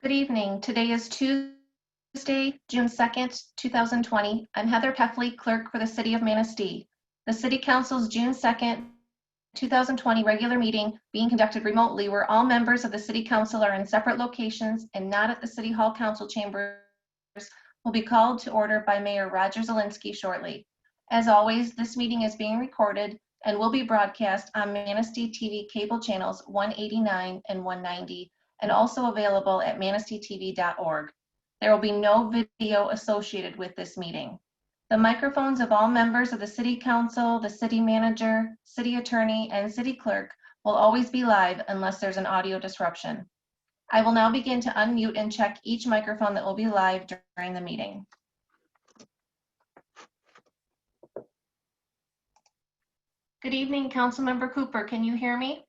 Good evening. Today is Tuesday, June 2nd, 2020. I'm Heather Peffley, Clerk for the City of Manistee. The City Council's June 2nd, 2020 regular meeting being conducted remotely where all members of the City Council are in separate locations and not at the City Hall Council chambers will be called to order by Mayor Roger Zielinski shortly. As always, this meeting is being recorded and will be broadcast on Manistee TV cable channels 189 and 190 and also available at manisteetv.org. There will be no video associated with this meeting. The microphones of all members of the City Council, the City Manager, City Attorney, and City Clerk will always be live unless there's an audio disruption. I will now begin to unmute and check each microphone that will be live during the meeting. Good evening, Councilmember Cooper. Can you hear me?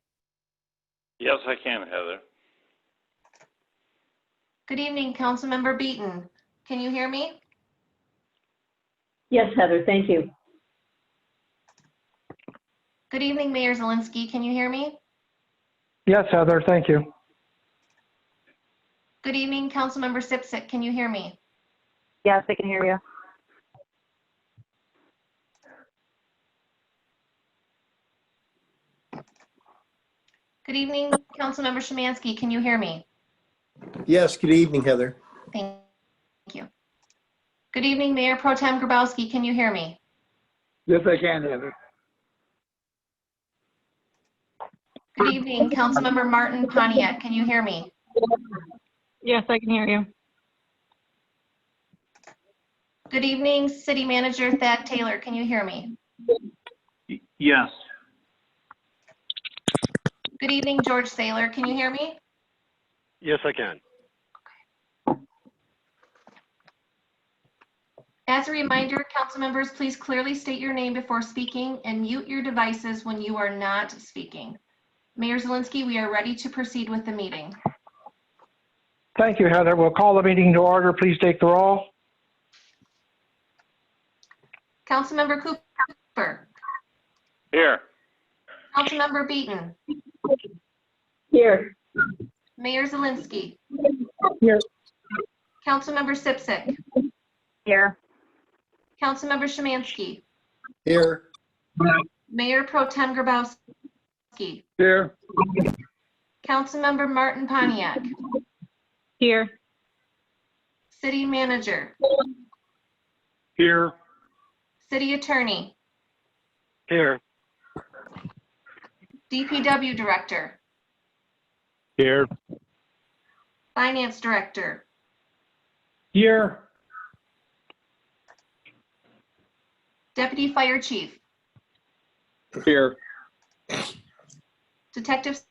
Yes, I can, Heather. Good evening, Councilmember Beaton. Can you hear me? Yes, Heather, thank you. Good evening, Mayor Zielinski. Can you hear me? Yes, Heather, thank you. Good evening, Councilmember Cipcic. Can you hear me? Yes, I can hear you. Good evening, Councilmember Szymanski. Can you hear me? Yes, good evening, Heather. Thank you. Good evening, Mayor Pro-tem Grabowski. Can you hear me? Yes, I can, Heather. Good evening, Councilmember Martin Pontiac. Can you hear me? Yes, I can hear you. Good evening, City Manager Thad Taylor. Can you hear me? Yes. Good evening, George Saylor. Can you hear me? Yes, I can. As a reminder, council members, please clearly state your name before speaking and mute your devices when you are not speaking. Mayor Zielinski, we are ready to proceed with the meeting. Thank you, Heather. We'll call the meeting to order. Please take the roll. Councilmember Cooper. Here. Councilmember Beaton. Here. Mayor Zielinski. Here. Councilmember Cipcic. Here. Councilmember Szymanski. Here. Mayor Pro-tem Grabowski. Here. Councilmember Martin Pontiac. Here. City Manager. Here. City Attorney. Here. DPW Director. Here. Finance Director. Here. Deputy Fire Chief. Here. Detective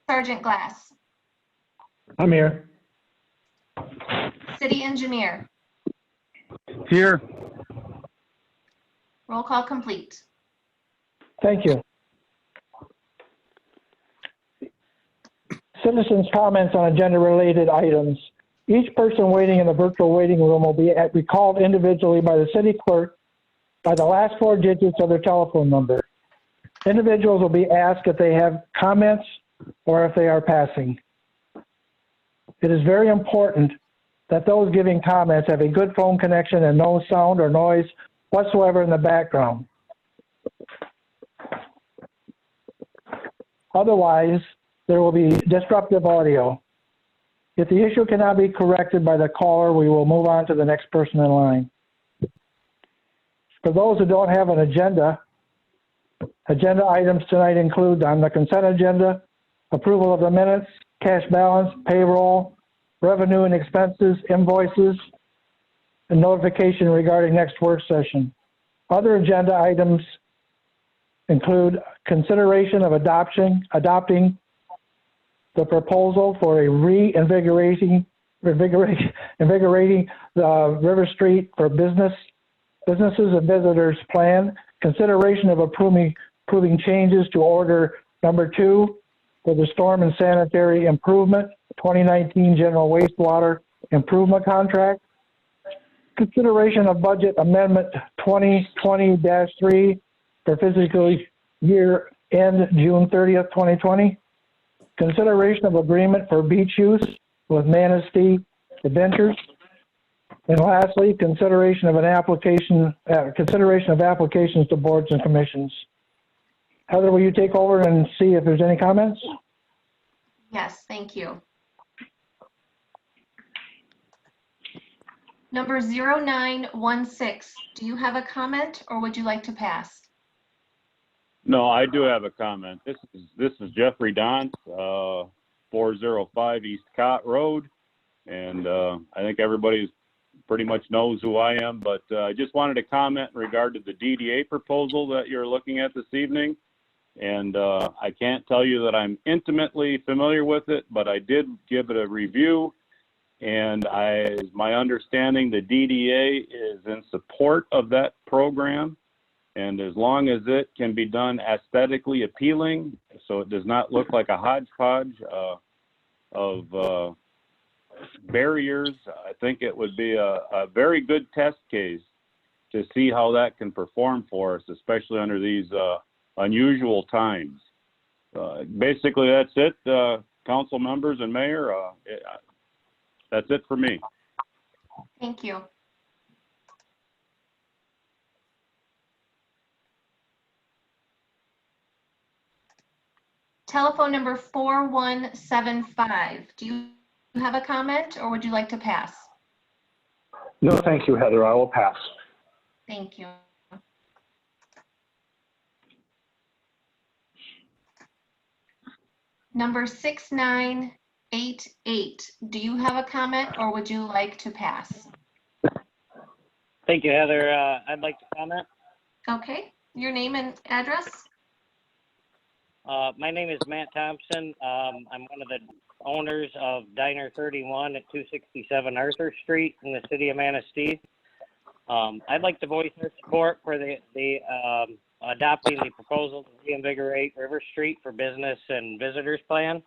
Sergeant Glass. I'm here. City Engineer. Here. Roll call complete. Thank you. Citizens' comments on agenda-related items. Each person waiting in the virtual waiting room will be recalled individually by the city clerk by the last four digits of their telephone number. Individuals will be asked if they have comments or if they are passing. It is very important that those giving comments have a good phone connection and no sound or noise whatsoever in the background. Otherwise, there will be disruptive audio. If the issue cannot be corrected by the caller, we will move on to the next person in line. For those who don't have an agenda items tonight include on the consent agenda, approval of the minutes, cash balance, payroll, revenue and expenses, invoices, and notification regarding next work session. Other agenda items include consideration of adopting the proposal for a reinvigorating the River Street for businesses and visitors plan, consideration of approving changes to order number 2 for the storm and sanitary improvement 2019 general wastewater improvement contract, consideration of budget amendment 2020-3 for fiscal year end June 30th, 2020, consideration of agreement for beach use with Manistee Adventures. And lastly, consideration of applications to boards and commissions. Heather, will you take over and see if there's any comments? Yes, thank you. Number 0916, do you have a comment or would you like to pass? No, I do have a comment. This is Jeffrey Dont, 405 East Cott Road, and I think everybody pretty much knows who I am, but I just wanted to comment in regard to the DDA proposal that you're looking at this evening. And I can't tell you that I'm intimately familiar with it, but I did give it a review. And my understanding, the DDA is in support of that program. And as long as it can be done aesthetically appealing, so it does not look like a hodgepodge of barriers, I think it would be a very good test case to see how that can perform for us, especially under these unusual times. Basically, that's it, council members and mayor. That's it for me. Thank you. Telephone number 4175. Do you have a comment or would you like to pass? No, thank you, Heather. I will pass. Thank you. Number 6988. Do you have a comment or would you like to pass? Thank you, Heather. I'd like to comment. Okay, your name and address? My name is Matt Thompson. I'm one of the owners of Diner 31 at 267 Arthur Street in the city of Manistee. I'd like to voice our support for the adopting the proposal to reinvigorate River Street for business and visitors plan.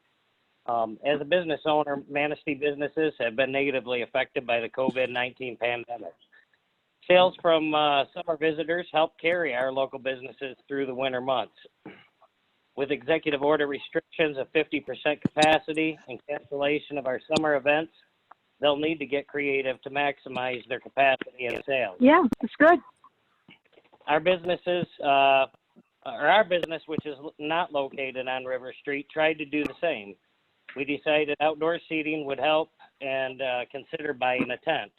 As a business owner, Manistee businesses have been negatively affected by the COVID-19 pandemic. Sales from summer visitors help carry our local businesses through the winter months. With executive order restrictions of 50% capacity and cancellation of our summer events, they'll need to get creative to maximize their capacity and sales. Yeah, that's good. Our businesses, our business, which is not located on River Street, tried to do the same. We decided outdoor seating would help and considered buying a tent.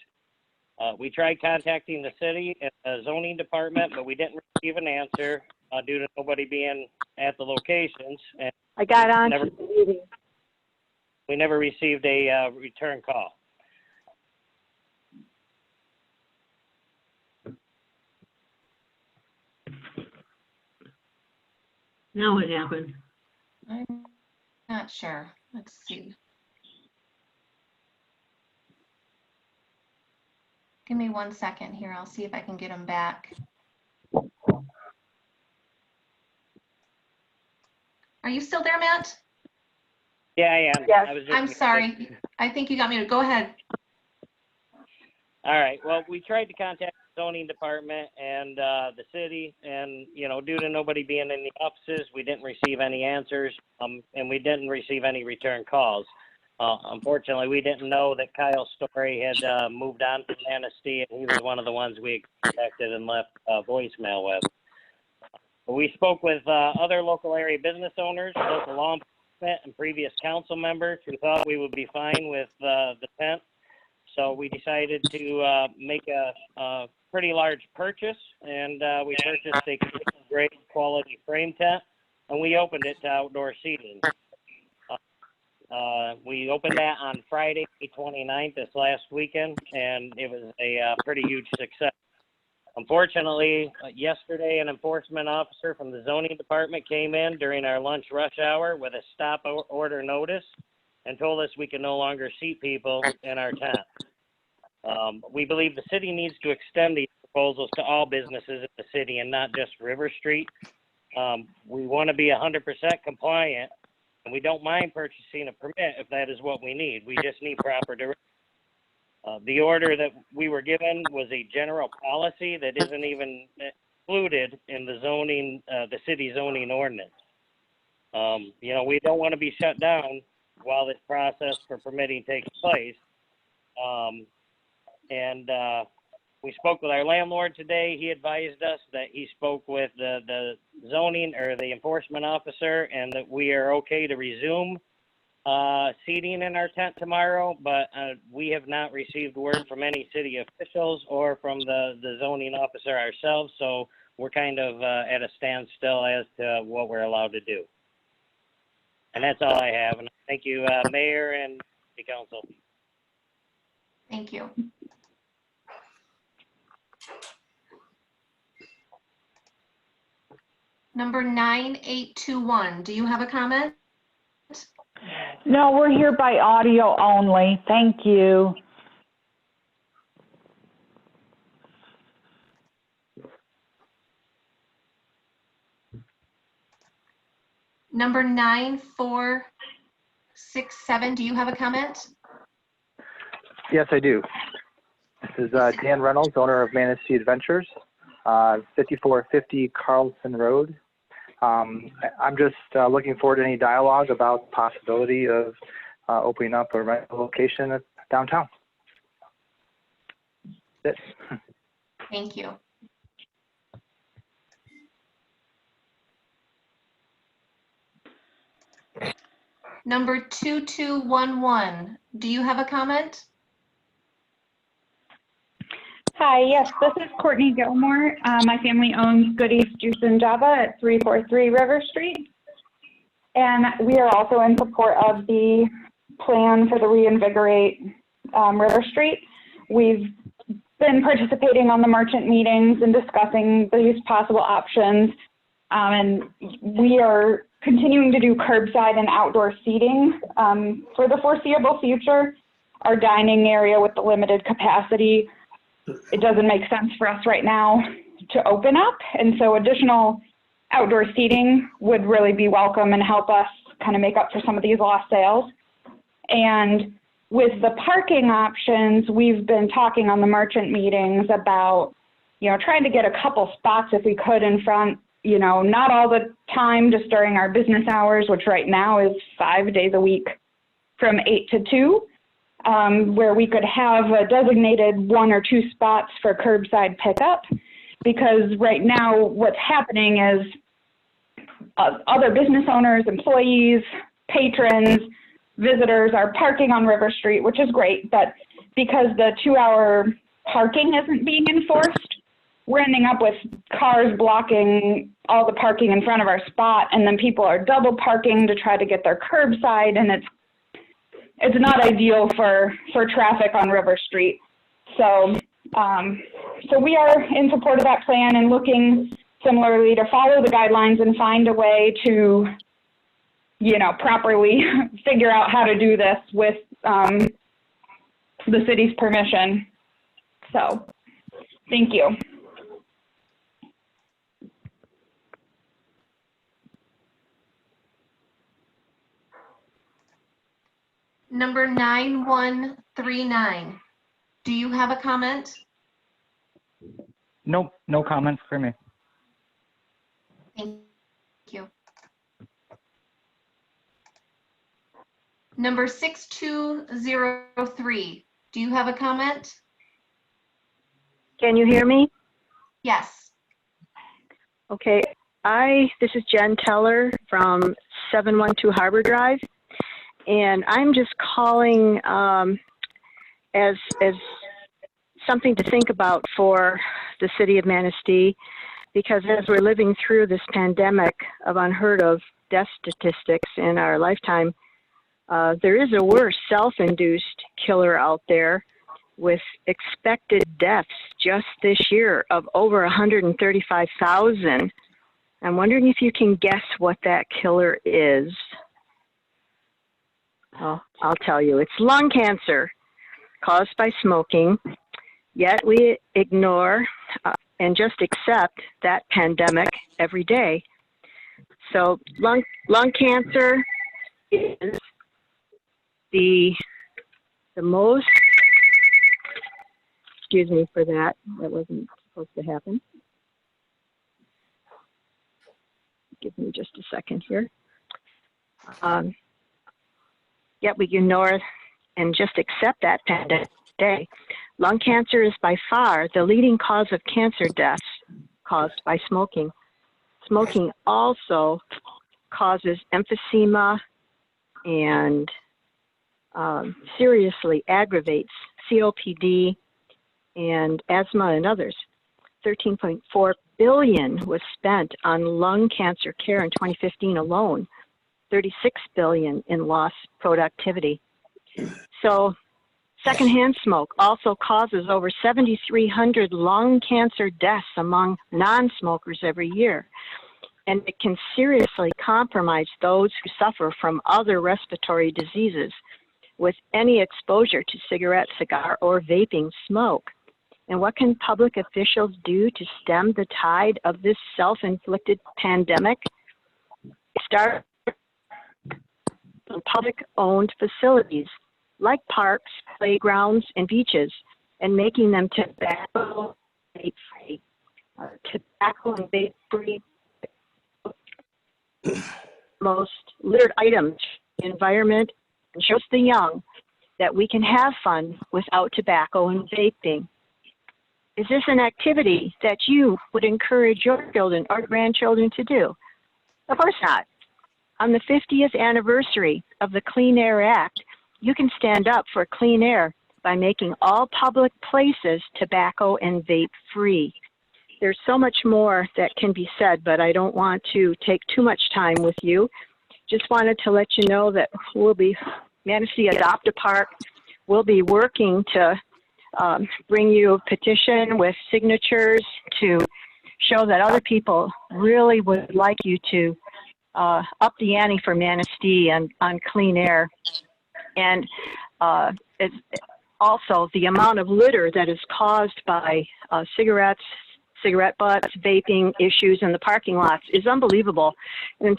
We tried contacting the city and the zoning department, but we didn't receive an answer due to nobody being at the locations. And I got on to the meeting. we never received a return call. Now what happened? I'm not sure. Let's see. Give me 1 second here. I'll see if I can get them back. Are you still there, Matt? Yeah, I am. Yes. I was I'm sorry. I think you got me to go ahead. All right. Well, we tried to contact the zoning department and the city, and due to nobody being in the offices, we didn't receive any answers, and we didn't receive any return calls. Unfortunately, we didn't know that Kyle Story had moved on to Manistee, and he was one of the ones we contacted and left voicemail with. We spoke with other local area business owners, local law enforcement, and previous council members who thought we would be fine with the tent. So we decided to make a pretty large purchase, and we purchased a great quality frame tent, and we opened it to outdoor seating. We opened that on Friday, May 29th, this last weekend, and it was a pretty huge success. Unfortunately, yesterday, an enforcement officer from the zoning department came in during our lunch rush hour with a stop order notice and told us we can no longer seat people in our tent. We believe the city needs to extend these proposals to all businesses in the city and not just River Street. We want to be 100% compliant, and we don't mind purchasing a permit if that is what we need. We just need proper direction. The order that we were given was a general policy that isn't even included in the zoning, the city zoning ordinance. We don't want to be shut down while this process for permitting takes place. We spoke with our landlord today. He advised us that he spoke with the zoning or the enforcement officer and that we are okay to resume seating in our tent tomorrow, but we have not received word from any city officials or from the zoning officer ourselves, so we're kind of at a standstill as to what we're allowed to do. And that's all I have. And thank you, Mayor and the council. Thank you. Number 9821, do you have a comment? No, we're here by audio only. Thank you. Number 9467, do you have a comment? Yes, I do. This is Dan Reynolds, owner of Manistee Adventures, 5450 Carlson Road. I'm just looking forward to any dialogue about the possibility of opening up a rental location downtown. That's it. Thank you. Number 2211, do you have a comment? Hi, yes, this is Courtney Gilmore. My family owns Goodies Juice and Java at 343 River Street. And we are also in support of the plan for the Reinvigorate River Street. We've been participating on the merchant meetings and discussing these possible options. And we are continuing to do curbside and outdoor seating for the foreseeable future. Our dining area with the limited capacity, it doesn't make sense for us right now to open up. And so additional outdoor seating would really be welcome and help us kind of make up for some of these lost sales. And with the parking options, we've been talking on the merchant meetings about, trying to get a couple spots if we could in front, not all the time, just during our business hours, which right now is 5 days a week from 8 to 2. Where we could have a designated 1 or 2 spots for curbside pickup, because right now what's happening is other business owners, employees, patrons, visitors are parking on River Street, which is great, but because the 2-hour parking isn't being enforced, we're ending up with cars blocking all the parking in front of our spot, and then people are double parking to try to get their curbside, and it's not ideal for traffic on River Street. So we are in support of that plan and looking similarly to follow the guidelines and find a way to, properly figure out how to do this with the city's permission. So, thank you. Number 9139, do you have a comment? Nope, no comments for me. Thank you. Number 6203, do you have a comment? Can you hear me? Yes. Okay, this is Jen Teller from 712 Harbor Drive. And I'm just calling as something to think about for the city of Manistee, because as we're living through this pandemic of unheard of death statistics in our lifetime, there is a worse self-induced killer out there with expected deaths just this year of over 135,000. I'm wondering if you can guess what that killer is. Oh, I'll tell you, it's lung cancer caused by smoking, yet we ignore and just accept that pandemic every day. So lung cancer is the most, excuse me for that wasn't supposed to happen. Give me just a second here. yet we ignore and just accept that pandemic today. Lung cancer is by far the leading cause of cancer deaths caused by smoking. Smoking also causes emphysema and seriously aggravates COPD and asthma and others. 13.4 billion was spent on lung cancer care in 2015 alone, 36 billion in lost productivity. So secondhand smoke also causes over 7,300 lung cancer deaths among non-smokers every year. And it can seriously compromise those who suffer from other respiratory diseases with any exposure to cigarette, cigar, or vaping smoke. And what can public officials do to stem the tide of this self-inflicted pandemic? Start in public-owned facilities like parks, playgrounds, and beaches, and making them tobacco and vape-free. Tobacco and vape-free, most littered items in the environment, and shows the young that we can have fun without tobacco and vaping. Is this an activity that you would encourage your children or grandchildren to do? Of course not. On the 50th anniversary of the Clean Air Act, you can stand up for clean air by making all public places tobacco and vape free. There's so much more that can be said, but I don't want to take too much time with you. Just wanted to let you know that Manistee Adopt a Park will be working to bring you a petition with signatures to show that other people really would like you to up the ante for Manistee and on clean air. And it's also the amount of litter that is caused by cigarette butts, vaping issues in the parking lots is unbelievable. And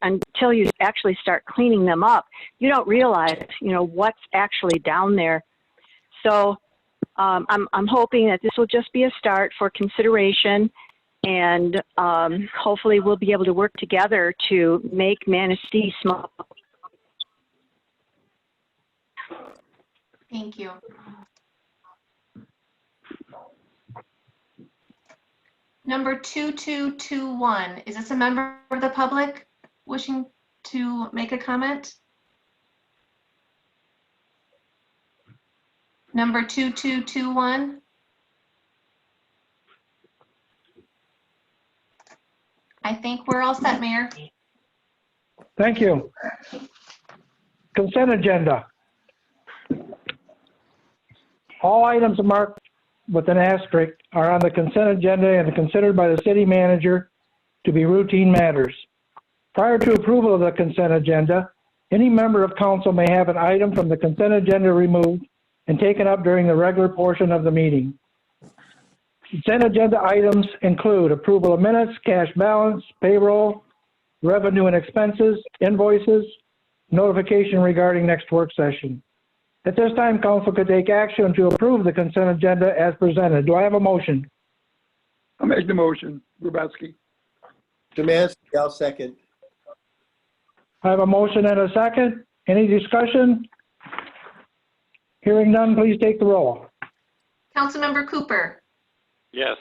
until you actually start cleaning them up, you don't realize, what's actually down there. So I'm hoping that this will just be a start for consideration, and hopefully we'll be able to work together to make Manistee smoke. Thank you. Number 2221, is this a member of the public wishing to make a comment? Number 2221. I think we're all set, Mayor. Thank you. Consent agenda. All items marked with an asterisk are on the consent agenda and considered by the city manager to be routine matters. Prior to approval of the consent agenda, any member of council may have an item from the consent agenda removed and taken up during the regular portion of the meeting. Consent agenda items include approval of minutes, cash balance, payroll, revenue and expenses, invoices, notification regarding next work session. At this time, council could take action to approve the consent agenda as presented. Do I have a motion? I'll make the motion. Grabowski. Szym, I'll second. I have a motion and a second. Any discussion? Hearing none, please take the roll. Councilmember Cooper, Yes.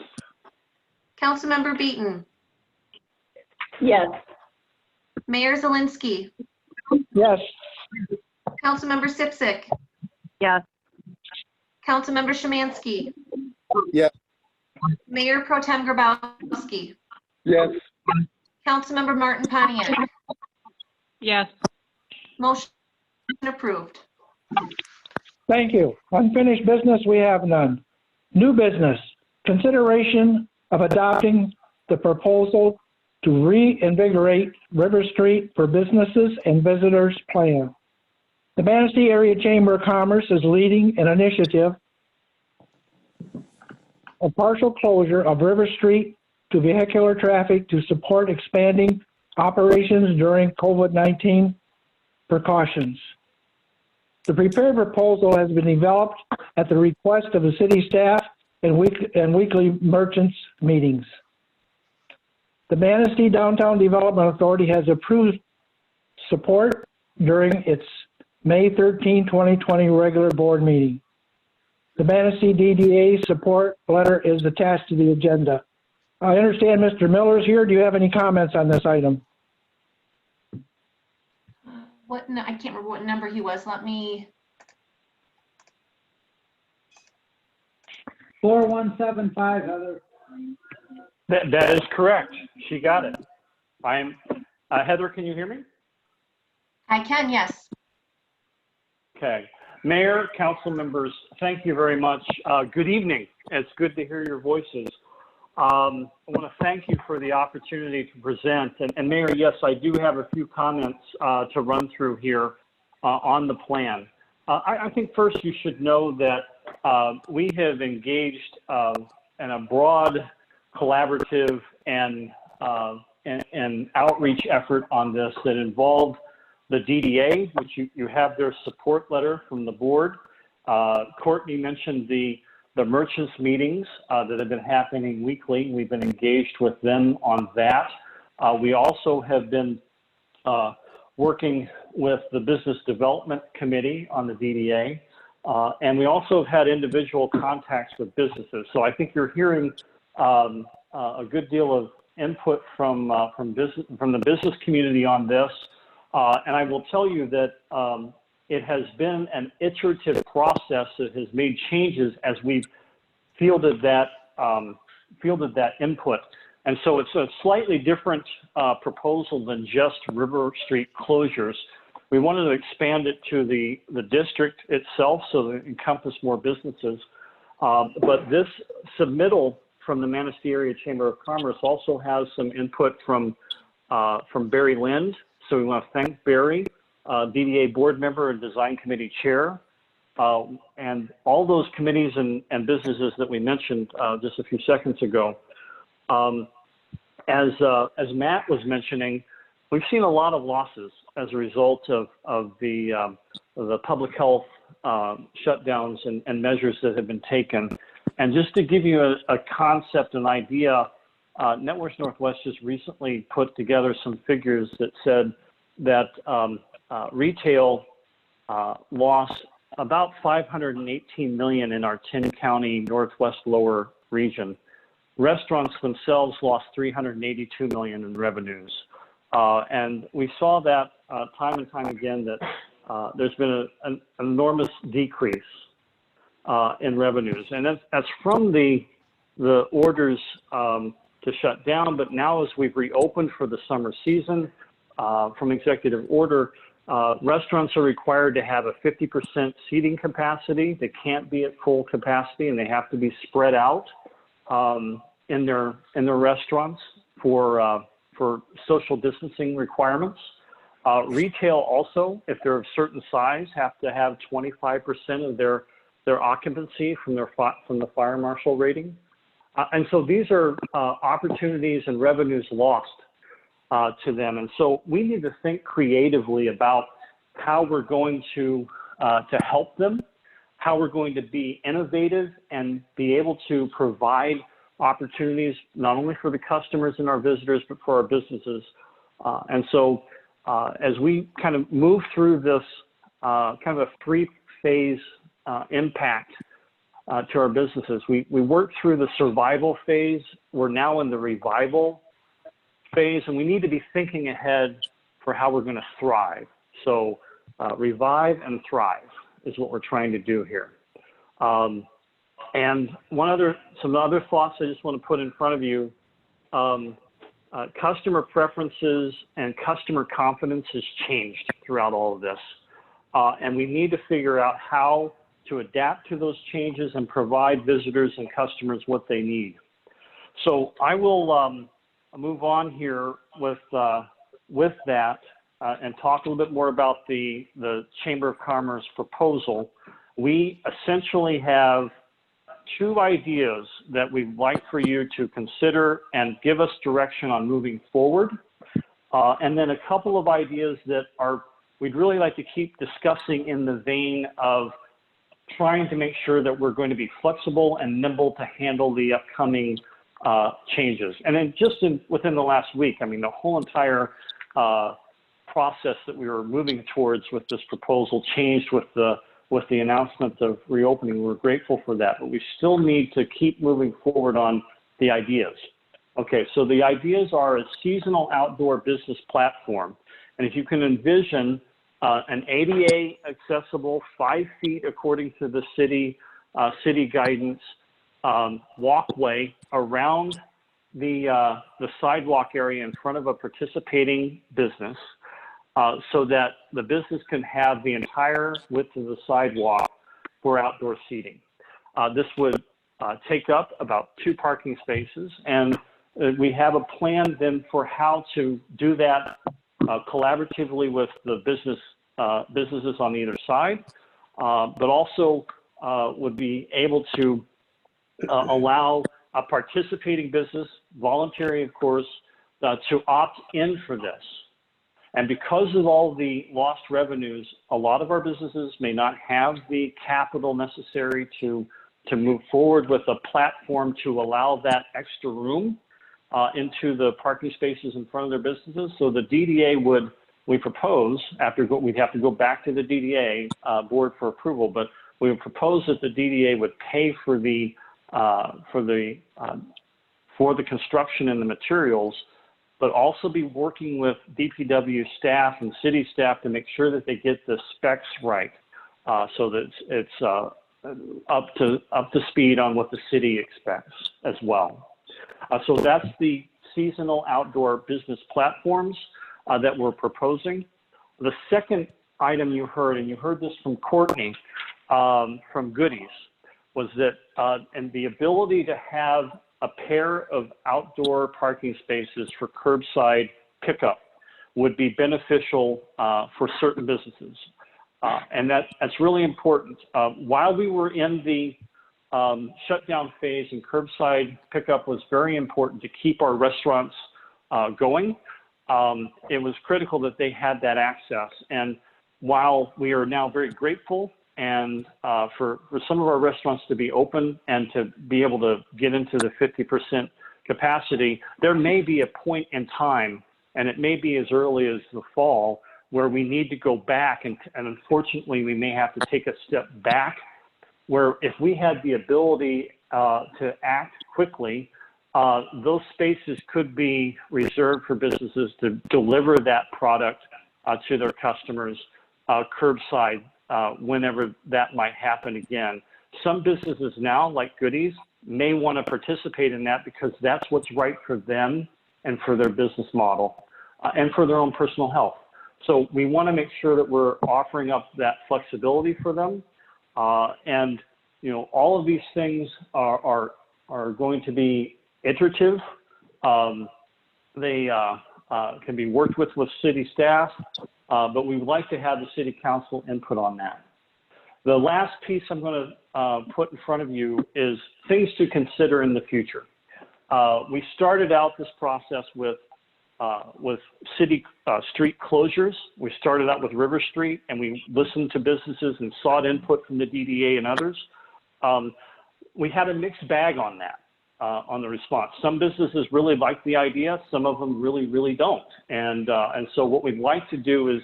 Councilmember Beaton, Yes. Mayor Zielinski, Yes. Councilmember Cipcic, Yes. Councilmember Szymanski, Yes. Mayor Pro-tem Grabowski, Yes. Councilmember Martin Pontiac. Yes. Motion approved. Thank you. Unfinished business, we have none. New business, consideration of adopting the proposal to reinvigorate River Street for businesses and visitors plan. The Manistee Area Chamber of Commerce is leading an initiative of partial closure of River Street to vehicular traffic to support expanding operations during COVID-19 precautions. The prepared proposal has been developed at the request of the city staff and weekly merchants meetings. The Manistee Downtown Development Authority has approved support during its May 13, 2020 regular board meeting. The Manistee DDA support letter is attached to the agenda. I understand Mr. Miller's here. Do you have any comments on this item? I can't remember what number he was. Let me. 4175, Heather. That is correct. She got it. Heather, can you hear me? I can, yes. Okay. Mayor, council members, thank you very much. Good evening. It's good to hear your voices. I want to thank you for the opportunity to present. And Mayor, yes, I do have a few comments to run through here on the plan. I think first you should know that we have engaged in a broad collaborative and outreach effort on this that involved the DDA, which you have their support letter from the board. Courtney mentioned the merchants meetings that have been happening weekly. We've been engaged with them on that. We also have been working with the Business Development Committee on the DDA. And we also have had individual contacts with businesses. So I think you're hearing a good deal of input from the business community on this. And I will tell you that it has been an iterative process that has made changes as we've fielded that input. And so it's a slightly different proposal than just River Street closures. We wanted to expand it to the district itself so that it encompass more businesses. But this submittal from the Manistee Area Chamber of Commerce also has some input from Barry Lind. So we want to thank Barry, DDA board member and design committee chair, and all those committees and businesses that we mentioned just a few seconds ago. As Matt was mentioning, we've seen a lot of losses as a result of the public health shutdowns and measures that have been taken. And just to give you a concept, an idea, Networks Northwest just recently put together some figures that said that retail lost about $518 million in our 10-county Northwest Lower region. Restaurants themselves lost $382 million in revenues. And we saw that time and time again that there's been an enormous decrease in revenues. And that's from the orders to shut down, but now as we've reopened for the summer season, from executive order, restaurants are required to have a 50% seating capacity. They can't be at full capacity, and they have to be spread out in their restaurants for social distancing requirements. Retail also, if they're of certain size, have to have 25% of their occupancy from the fire marshal rating. And so these are opportunities and revenues lost to them. And so we need to think creatively about how we're going to help them, how we're going to be innovative and be able to provide opportunities not only for the customers and our visitors, but for our businesses. And so as we kind of move through this kind of a three-phase impact to our businesses, we worked through the survival phase. We're now in the revival phase, and we need to be thinking ahead for how we're going to thrive. So revive and thrive is what we're trying to do here. And some other thoughts I just want to put in front of you. Customer preferences and customer confidence has changed throughout all of this. And we need to figure out how to adapt to those changes and provide visitors and customers what they need. So I will move on here with that and talk a little bit more about the Chamber of Commerce proposal. We essentially have two ideas that we'd like for you to consider and give us direction on moving forward. And then a couple of ideas that we'd really like to keep discussing in the vein of trying to make sure that we're going to be flexible and nimble to handle the upcoming changes. And then just within the last week, I mean, the whole entire process that we were moving towards with this proposal changed with the announcement of reopening. We're grateful for that, but we still need to keep moving forward on the ideas. Okay, so the ideas are a seasonal outdoor business platform. And if you can envision an ADA accessible 5 feet according to the city guidance walkway around the sidewalk area in front of a participating business, so that the business can have the entire width of the sidewalk for outdoor seating. This would take up about 2 parking spaces, and we have a plan then for how to do that collaboratively with the businesses on either side, but also would be able to allow a participating business, voluntary of course, to opt in for this. And because of all the lost revenues, a lot of our businesses may not have the capital necessary to move forward with a platform to allow that extra room into the parking spaces in front of their businesses. So the DDA we propose, we'd have to go back to the DDA board for approval, but we would propose that the DDA would pay for the construction and the materials, but also be working with DPW staff and city staff to make sure that they get the specs right, so that it's up to speed on what the city expects as well. So that's the seasonal outdoor business platforms that we're proposing. The second item you heard, and you heard this from Courtney from Goodies, was that and the ability to have a pair of outdoor parking spaces for curbside pickup would be beneficial for certain businesses. And that's really important. While we were in the shutdown phase, and curbside pickup was very important to keep our restaurants going, it was critical that they had that access. And while we are now very grateful and for some of our restaurants to be open and to be able to get into the 50% capacity, there may be a point in time, and it may be as early as the fall, where we need to go back, and unfortunately we may have to take a step back, where if we had the ability to act quickly, those spaces could be reserved for businesses to deliver that product to their customers curbside whenever that might happen again. Some businesses now, like Goodies, may want to participate in that because that's what's right for them and for their business model and for their own personal health. So we want to make sure that we're offering up that flexibility for them. And, you know, all of these things are going to be iterative. They can be worked with city staff, but we would like to have the city council input on that. The last piece I'm going to put in front of you is things to consider in the future. We started out this process with city street closures. We started out with River Street, and we listened to businesses and sought input from the DDA and others. We had a mixed bag on that, on the response. Some businesses really like the idea, some of them really, really don't. And so what we'd like to do is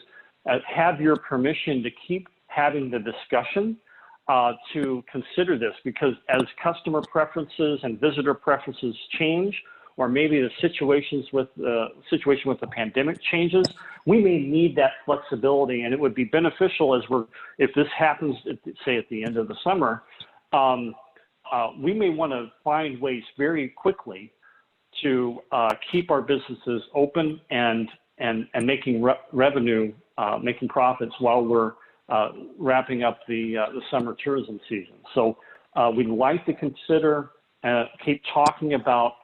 have your permission to keep having the discussion to consider this, because as customer preferences and visitor preferences change, or maybe the situation with the pandemic changes, we may need that flexibility, and it would be beneficial if this happens, say at the end of the summer, we may want to find ways very quickly to keep our businesses open and making revenue, making profits while we're wrapping up the summer tourism season. So we'd like to consider, keep talking about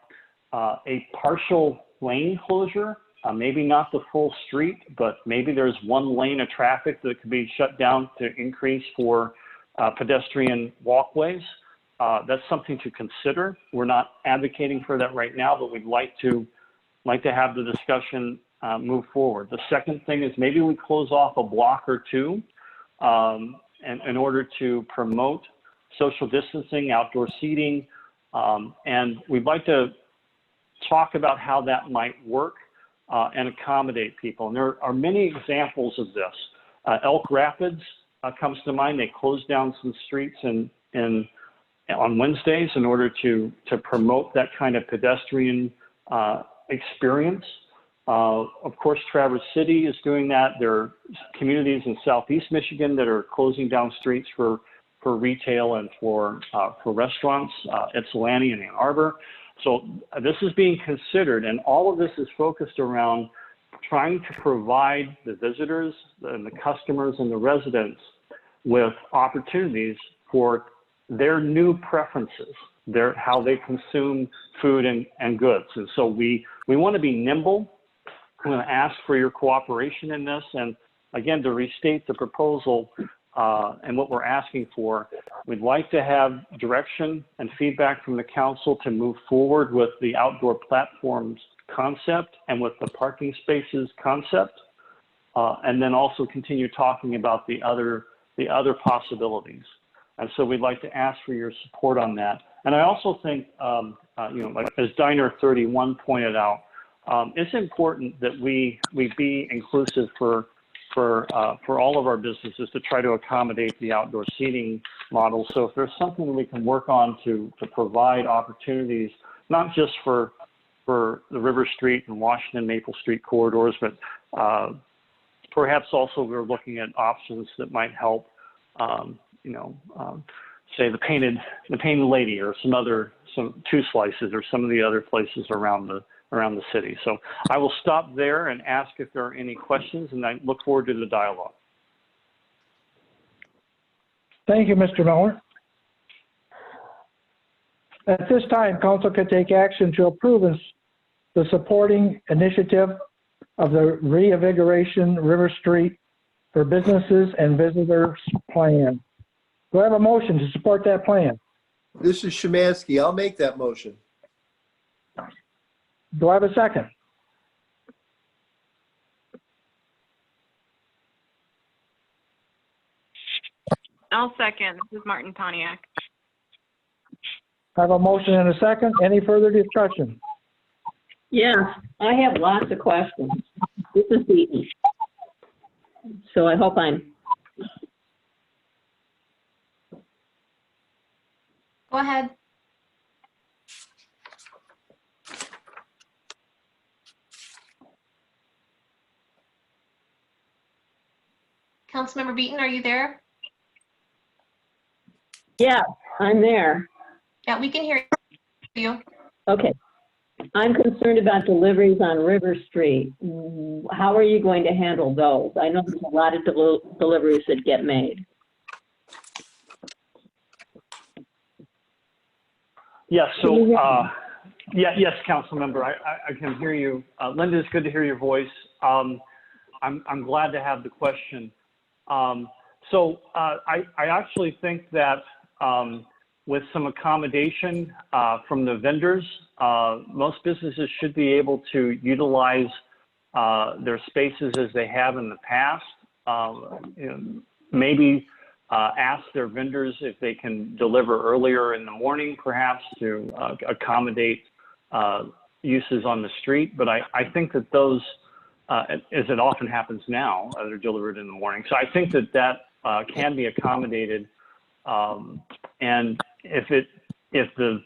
a partial lane closure, maybe not the full street, but maybe there's one lane of traffic that could be shut down to increase for pedestrian walkways. That's something to consider. We're not advocating for that right now, but we'd like to have the discussion move forward. The second thing is maybe we close off a block or two in order to promote social distancing, outdoor seating, and we'd like to talk about how that might work and accommodate people. And there are many examples of this. Elk Rapids comes to mind. They closed down some streets on Wednesdays in order to promote that kind of pedestrian experience. Of course, Traverse City is doing that. There are communities in Southeast Michigan that are closing down streets for retail and for restaurants, Ypsilanti and Ann Arbor. So this is being considered, and all of this is focused around trying to provide the visitors and the customers and the residents with opportunities for their new preferences, how they consume food and goods. And so we want to be nimble. I'm going to ask for your cooperation in this. And again, to restate the proposal and what we're asking for, we'd like to have direction and feedback from the council to move forward with the outdoor platforms concept and with the parking spaces concept, and then also continue talking about the other possibilities. And so we'd like to ask for your support on that. And I also think, like as Diner 31 pointed out, it's important that we be inclusive for all of our businesses to try to accommodate the outdoor seating model. So if there's something we can work on to provide opportunities, not just for the River Street and Washington Maple Street corridors, but perhaps also we're looking at options that might help, say the painted lady or some Two Slices or some of the other places around the city. So I will stop there and ask if there are any questions, and I look forward to the dialogue. Thank you, Mr. Miller. At this time, council could take action to approve the supporting initiative of the Reinvigoration River Street for Businesses and Visitors Plan. Do I have a motion to support that plan? This is Szymanski. I'll make that motion. Do I have a second? I'll second. This is Martin Pontiac. I have a motion and a second. Any further discussion? Yes, I have lots of questions. This is Beaton. So I hope I'm. Go ahead. Councilmember Beaton, are you there? Yeah, I'm there. Yeah, we can hear you. Okay. I'm concerned about deliveries on River Street. How are you going to handle those? I know there's a lot of deliveries that get made. Yes, so, yes, council member, I can hear you. Linda, it's good to hear your voice. I'm glad to have the question. So I actually think that with some accommodation from the vendors, most businesses should be able to utilize their spaces as they have in the past. Maybe ask their vendors if they can deliver earlier in the morning, perhaps to accommodate uses on the street. But I think that those, as it often happens now, they're delivered in the morning. So I think that can be accommodated. And if the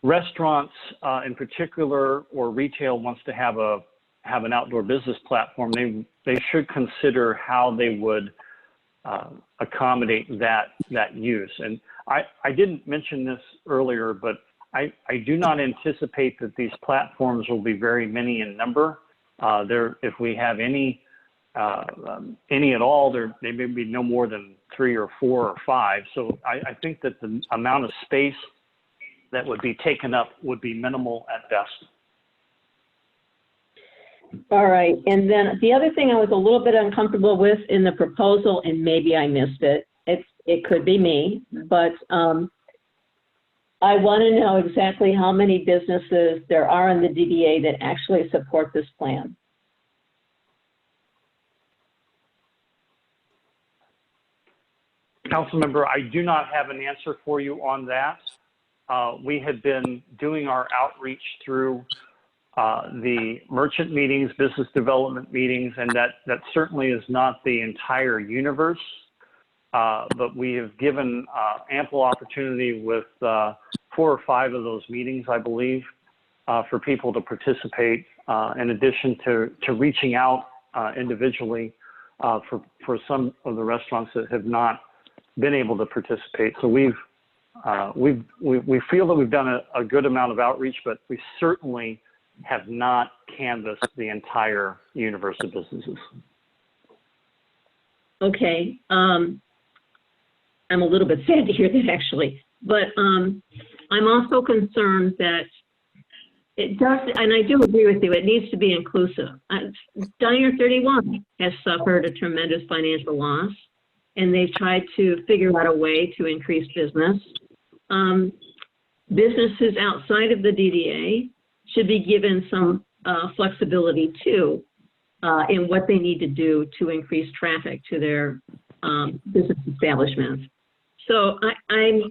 restaurants in particular or retail wants to have an outdoor business platform, they should consider how they would accommodate that use. And I didn't mention this earlier, but I do not anticipate that these platforms will be very many in number. If we have any at all, they may be no more than 3 or 4 or 5. So I think that the amount of space that would be taken up would be minimal at best. All right, and then the other thing I was a little bit uncomfortable with in the proposal, and maybe I missed it, it could be me, but I want to know exactly how many businesses there are in the DDA that actually support this plan. Councilmember, I do not have an answer for you on that. We had been doing our outreach through the merchant meetings, business development meetings, and that certainly is not the entire universe. But we have given ample opportunity with 4 or 5 of those meetings, I believe, for people to participate, in addition to reaching out individually for some of the restaurants that have not been able to participate. So we feel that we've done a good amount of outreach, but we certainly have not canvassed the entire universe of businesses. Okay. I'm a little bit sad to hear that, actually, but I'm also concerned that it does, and I do agree with you, it needs to be inclusive. Diner 31 has suffered a tremendous financial loss, and they've tried to figure out a way to increase business. Businesses outside of the DDA should be given some flexibility too in what they need to do to increase traffic to their business establishments. So I'm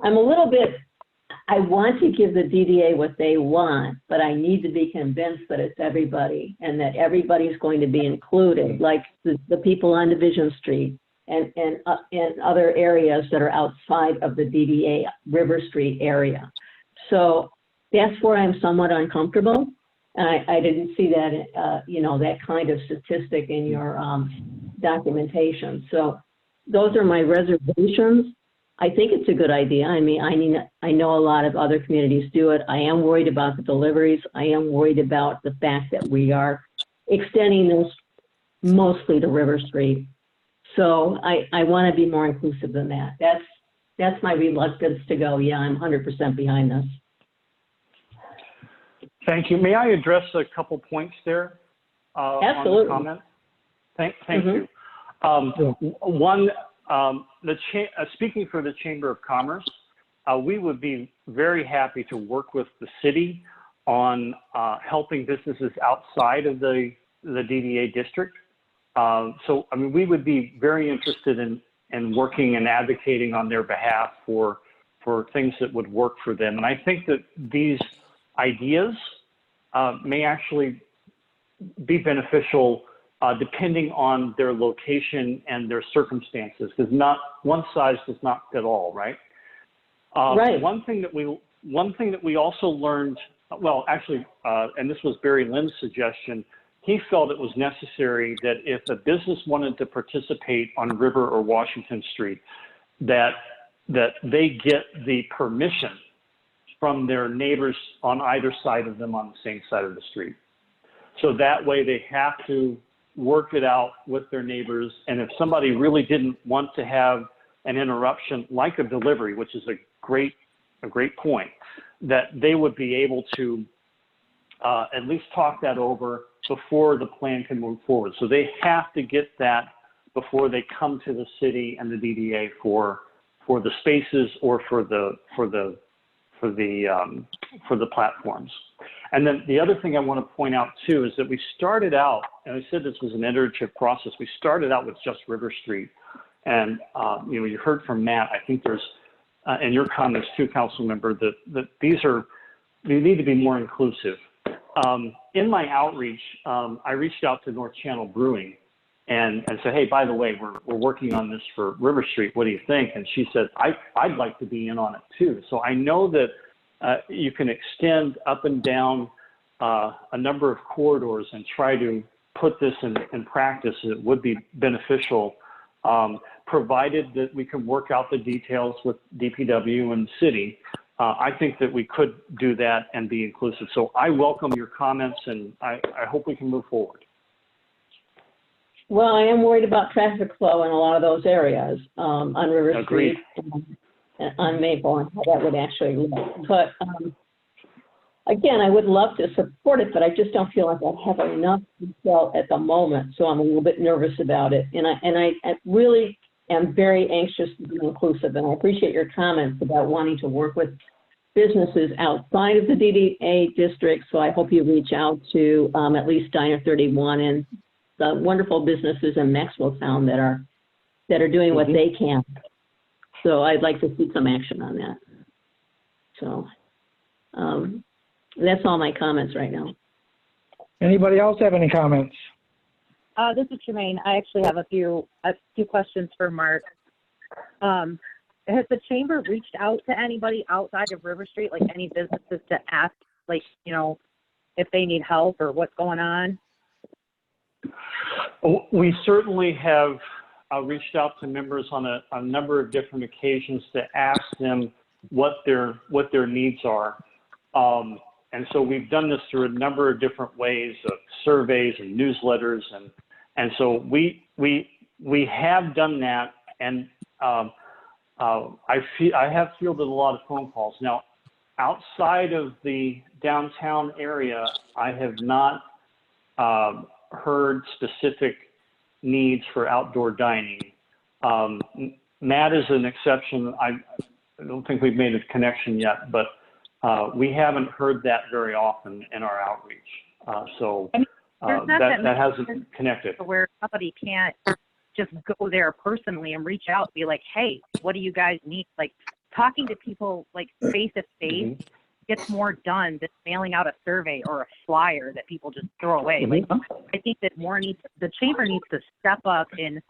a little bit, I want to give the DDA what they want, but I need to be convinced that it's everybody and that everybody's going to be included, like the people on Division Street and other areas that are outside of the DDA River Street area. So that's where I'm somewhat uncomfortable. I didn't see that, that kind of statistic in your documentation. So those are my reservations. I think it's a good idea. I mean, I know a lot of other communities do it. I am worried about the deliveries. I am worried about the fact that we are extending this mostly to River Street. So I want to be more inclusive than that. That's my reluctance to go, yeah, I'm 100% behind this. Thank you. May I address a couple points there? Absolutely. On the comment? Thank you. One, speaking for the Chamber of Commerce, we would be very happy to work with the city on helping businesses outside of the DDA district. So, I mean, we would be very interested in working and advocating on their behalf for things that would work for them. And I think that these ideas may actually be beneficial depending on their location and their circumstances, because not one size does not fit all, right? Right. One thing that we also learned, well, actually, and this was Barry Lynn's suggestion, he felt it was necessary that if a business wanted to participate on River or Washington Street, that they get the permission from their neighbors on either side of them on the same side of the street. So that way they have to work it out with their neighbors. And if somebody really didn't want to have an interruption like a delivery, which is a great point, that they would be able to at least talk that over before the plan can move forward. So they have to get that before they come to the city and the DDA for the spaces or for the platforms. And then the other thing I want to point out too is that we started out, and I said this was an iterative process, we started out with just River Street. And you heard from Matt, I think there's, and your comments too, Councilmember, that they need to be more inclusive. In my outreach, I reached out to North Channel Brewing and said, hey, by the way, we're working on this for River Street. What do you think? And she said, I'd like to be in on it too. So I know that you can extend up and down a number of corridors and try to put this in practice. It would be beneficial, provided that we can work out the details with DPW and the city. I think that we could do that and be inclusive. So I welcome your comments, and I hope we can move forward. Well, I am worried about traffic flow in a lot of those areas on River Street, on Maple, and how that would actually look. But again, I would love to support it, but I just don't feel like I have enough detail at the moment, so I'm a little bit nervous about it. And I really am very anxious to be inclusive, and I appreciate your comments about wanting to work with businesses outside of the DDA district, so I hope you reach out to at least Diner 31 and the wonderful businesses in Maxwelltown that are doing what they can. So I'd like to see some action on that. So That's all my comments right now. Anybody else have any comments? This is Jermaine. I actually have a few questions for Mark. Has the chamber reached out to anybody outside of River Street, like any businesses, to ask, like, you know, if they need help or what's going on? We certainly have reached out to members on a number of different occasions to ask them what their needs are. And so we've done this through a number of different ways of surveys and newsletters, and so we have done that, and I have fielded a lot of phone calls. Now, outside of the downtown area, I have not heard specific needs for outdoor dining. Matt is an exception. I don't think we've made a connection yet, but we haven't heard that very often in our outreach. So that hasn't connected. Where somebody can't just go there personally and reach out and be like, hey, what do you guys need? Like, talking to people like face to face gets more done than mailing out a survey or a flyer that people just throw away. Like, I think that the chamber needs to step up and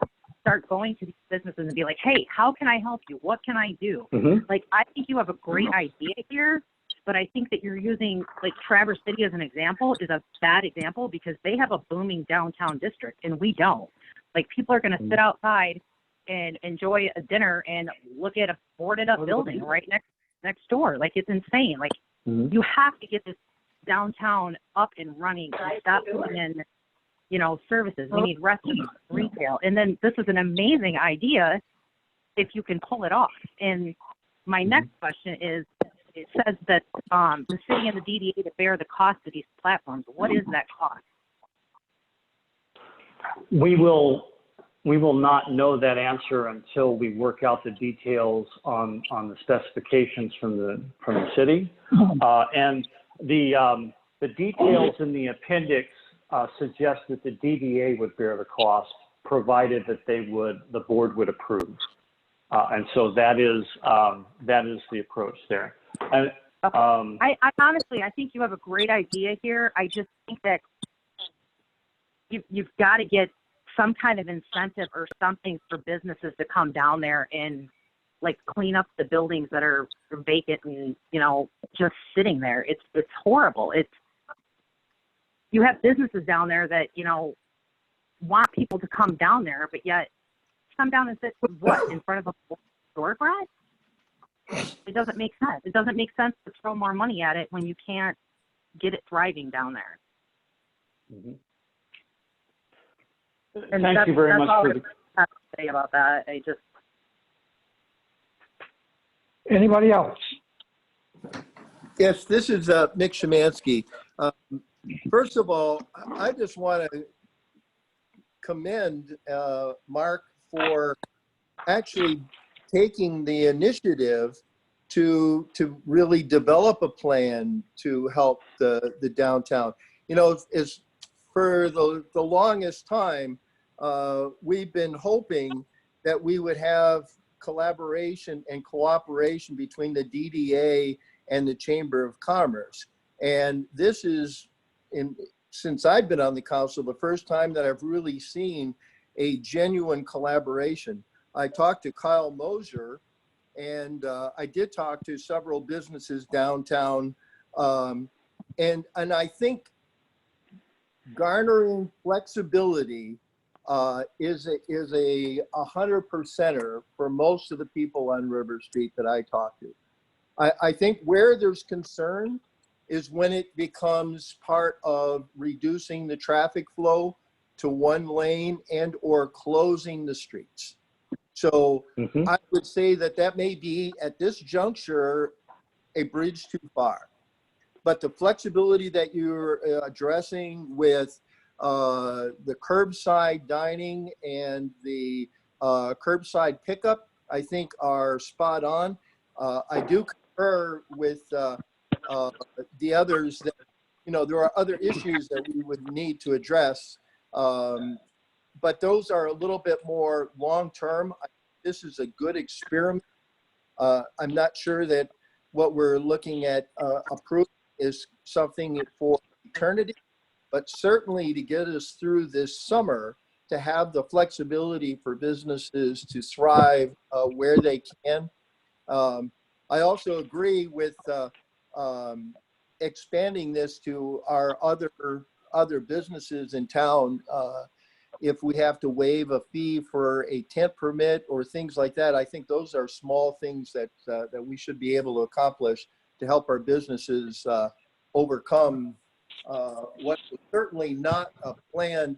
start going to these businesses and be like, hey, how can I help you? What can I do? Like, I think you have a great idea here, but I think that you're using, like, Traverse City as an example is a bad example because they have a booming downtown district and we don't. Like, people are going to sit outside and enjoy a dinner and look at a boarded up building right next door. Like, it's insane. Like, you have to get this downtown up and running and stop putting in, you know, services. We need restaurants, retail. And then this is an amazing idea if you can pull it off. And my next question is, it says that the city and the DDA to bear the cost of these platforms. What is that cost? We will not know that answer until we work out the details on the specifications from the city, and the details in the appendix suggest that the DDA would bear the cost, provided that the board would approve, and so that is the approach there. And, I honestly, I think you have a great idea here. I just think that you've got to get some kind of incentive or something for businesses to come down there and, like, clean up the buildings that are vacant and, you know, just sitting there. It's horrible. You have businesses down there that, you know, want people to come down there, but yet come down and sit in front of a store garage? It doesn't make sense. It doesn't make sense to throw more money at it when you can't get it thriving down there. And thank you very much for the have to say about that. Anybody else? Yes, this is Mick Szymanski. First of all, I just want to commend Mark for actually taking the initiative to really develop a plan to help the downtown. You know, it's for the longest time, we've been hoping that we would have collaboration and cooperation between the DDA and the Chamber of Commerce. And this is, since I've been on the council, the first time that I've really seen a genuine collaboration. I talked to Kyle Mosier, and I did talk to several businesses downtown. And I think garnering flexibility is a 100%er for most of the people on River Street that I talk to. I think where there's concern is when it becomes part of reducing the traffic flow to one lane and or closing the streets. So I would say that may be at this juncture a bridge too far. But the flexibility that you're addressing with the curbside dining and the curbside pickup, I think are spot on. I do concur with the others that, you know, there are other issues that we would need to address, but those are a little bit more long-term. This is a good experiment. I'm not sure that what we're looking at approving is something for eternity, but certainly to get us through this summer, to have the flexibility for businesses to thrive where they can. I also agree with expanding this to our other businesses in town. If we have to waive a fee for a tent permit or things like that, I think those are small things that we should be able to accomplish to help our businesses overcome what was certainly not a planned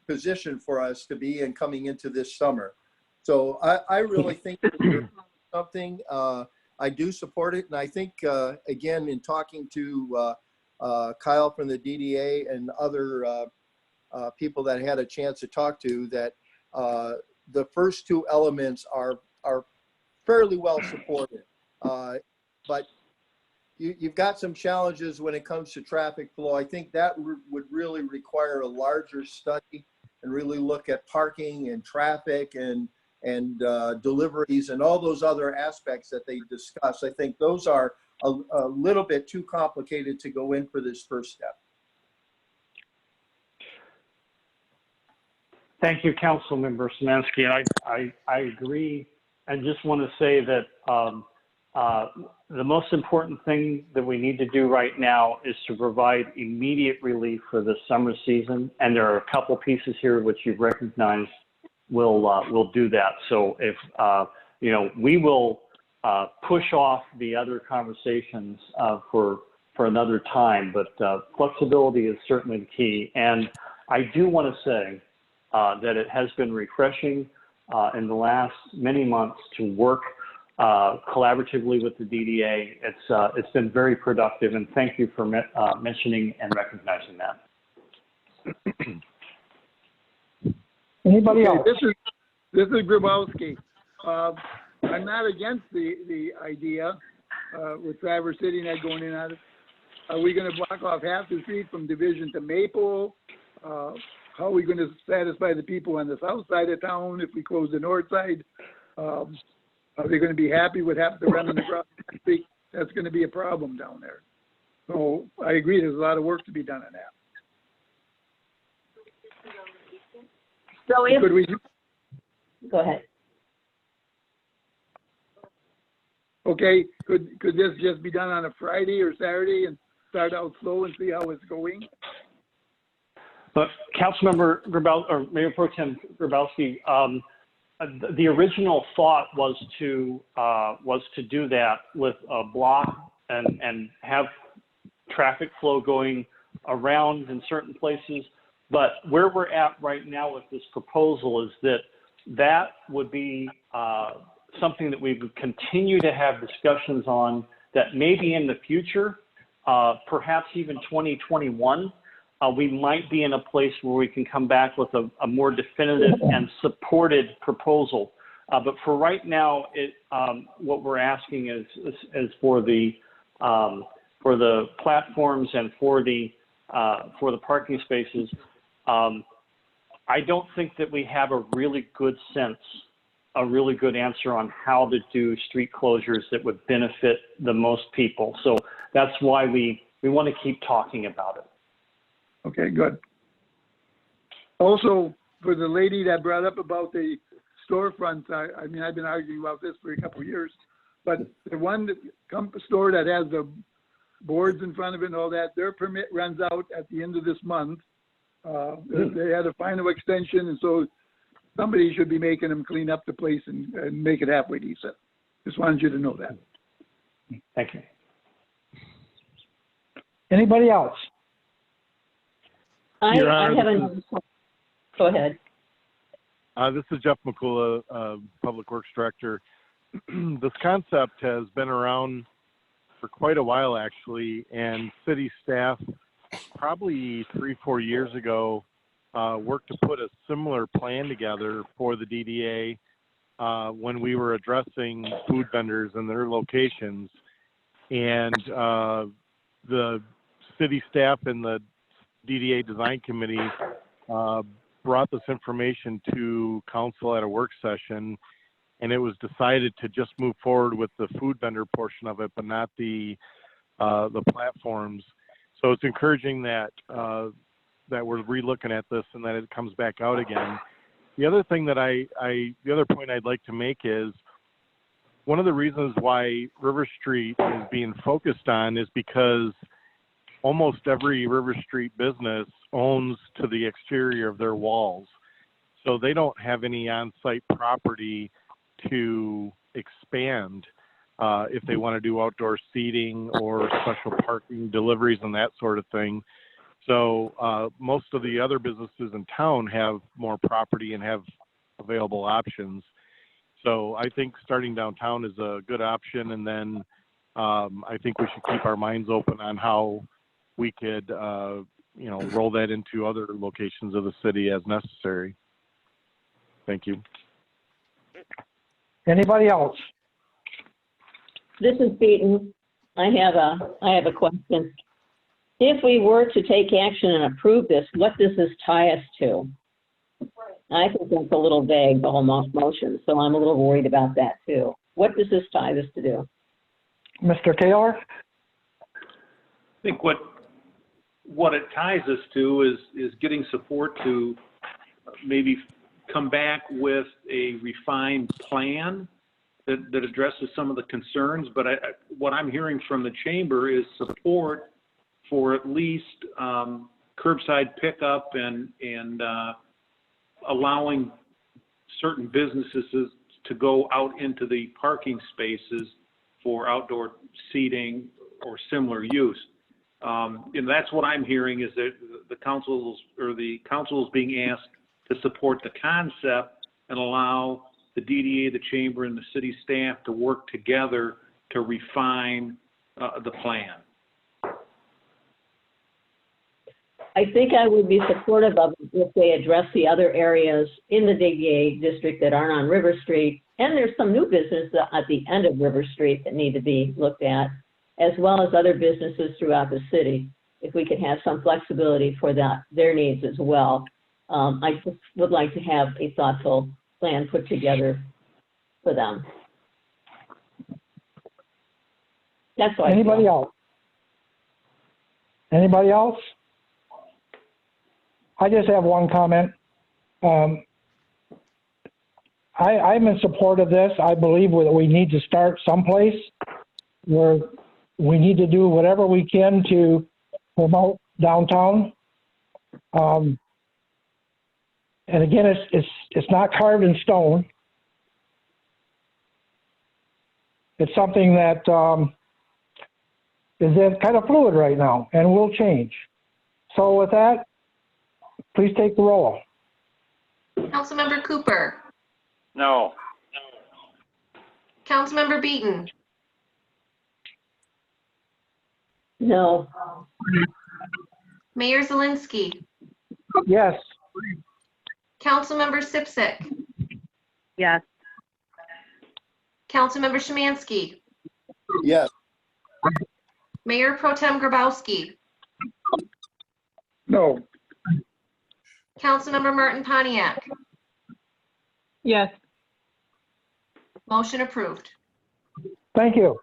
position for us to be in coming into this summer. So I really think that there's something, I do support it. And I think, again, in talking to Kyle from the DDA and other people that I had a chance to talk to, that the first two elements are fairly well supported. But you've got some challenges when it comes to traffic flow. I think that would really require a larger study and really look at parking and traffic and deliveries and all those other aspects that they discuss. I think those are a little bit too complicated to go in for this first step. Thank you, Councilmember Szymski. I agree, and just want to say that the most important thing that we need to do right now is to provide immediate relief for the summer season, and there are a couple pieces here which you've recognized will do that. So if we will push off the other conversations for another time, but flexibility is certainly the key. And I do want to say that it has been refreshing in the last many months to work collaboratively with the DDA. It's been very productive, and thank you for mentioning and recognizing that. Anybody else? This is Grabowski. I'm not against the idea with Traverse City Net going in on it. Are we going to block off half the street from Division to Maple? How are we going to satisfy the people on the south side of town if we close the north side? Are they going to be happy with half the rent on the ground? I think that's going to be a problem down there. So I agree, there's a lot of work to be done on that. So if, Could we, go ahead. okay, could this just be done on a Friday or Saturday and start out slow and see how it's going? But Councilmember Grabowski, or Mayor Pro-tem Grabowski, the original thought was to do that with a block and have traffic flow going around in certain places. But where we're at right now with this proposal is that would be something that we would continue to have discussions on, that maybe in the future, perhaps even 2021, we might be in a place where we can come back with a more definitive and supported proposal. But for right now, what we're asking is for the platforms and for the parking spaces. I don't think that we have a really good answer on how to do street closures that would benefit the most people. So that's why we want to keep talking about it. Okay, good. Also, for the lady that brought up about the storefronts, I mean, I've been arguing about this for a couple of years, but the one store that has the boards in front of it and all that, their permit runs out at the end of this month. They had a final extension, and so somebody should be making them clean up the place and make it halfway decent. Just wanted you to know that. Thank you. Anybody else? I have another. Go ahead. This is Jeff Mikula, Public Works Director. This concept has been around for quite a while, actually, and city staff probably 3-4 years ago worked to put a similar plan together for the DDA when we were addressing food vendors and their locations. And the city staff and the DDA Design Committee brought this information to council at a work session, and it was decided to just move forward with the food vendor portion of it, but not the platforms. So it's encouraging that that we're relooking at this and that it comes back out again. The other thing that the other point I'd like to make is one of the reasons why River Street is being focused on is because almost every River Street business owns to the exterior of their walls. So they don't have any on-site property to expand if they want to do outdoor seating or special parking, deliveries, and that sort of thing. So most of the other businesses in town have more property and have available options. So I think starting downtown is a good option, and then I think we should keep our minds open on how we could, roll that into other locations of the city as necessary. Thank you. Anybody else? This is Beaton. I have a question. If we were to take action and approve this, what does this tie us to? I think that's a little vague, the whole motion, so I'm a little worried about that too. What does this tie us to do? Mr. Taylor? I think what it ties us to is getting support to maybe come back with a refined plan that addresses some of the concerns. But what I'm hearing from the chamber is support for at least curbside pickup and allowing certain businesses to go out into the parking spaces for outdoor seating or similar use. And that's what I'm hearing, is that the council is being asked to support the concept and allow the DDA, the chamber, and the city staff to work together to refine the plan. I think I would be supportive of it if they address the other areas in the DDA district that aren't on River Street. And there's some new businesses at the end of River Street that need to be looked at, as well as other businesses throughout the city. If we could have some flexibility for their needs as well. I just would like to have a thoughtful plan put together for them. That's all. Anybody else? Anybody else? I just have one comment. I'm in support of this. I believe that we need to start someplace where we need to do whatever we can to promote downtown. And again, it's not carved in stone. It's something that is kind of fluid right now and will change. So with that, please take the roll. Councilmember Cooper. No. Councilmember Beaton. No. Mayor Zielinski. Yes. Councilmember Cipcic. Yes. Councilmember Szymanski. Yes. Mayor Pro-tem Grabowski. No. Councilmember Martin Pontiac. Yes. Motion approved. Thank you.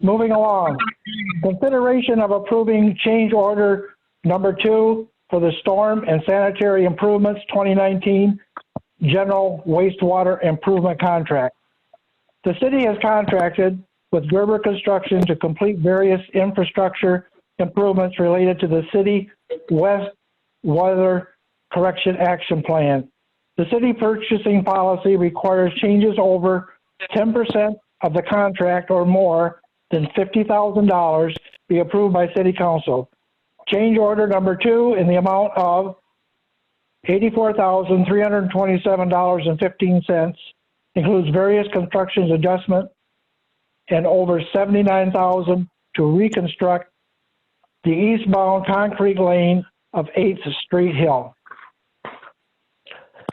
Moving along. Consideration of approving change order number 2 for the storm and sanitary improvements 2019 general wastewater improvement contract. The city has contracted with Gerber Construction to complete various infrastructure improvements related to the city West Weather Correction Action Plan. The city purchasing policy requires changes over 10% of the contract or more than $50,000 be approved by City Council. Change order number 2 in the amount of $84,327.15 includes various construction adjustments and over $79,000 to reconstruct the eastbound concrete lane of 8th Street Hill.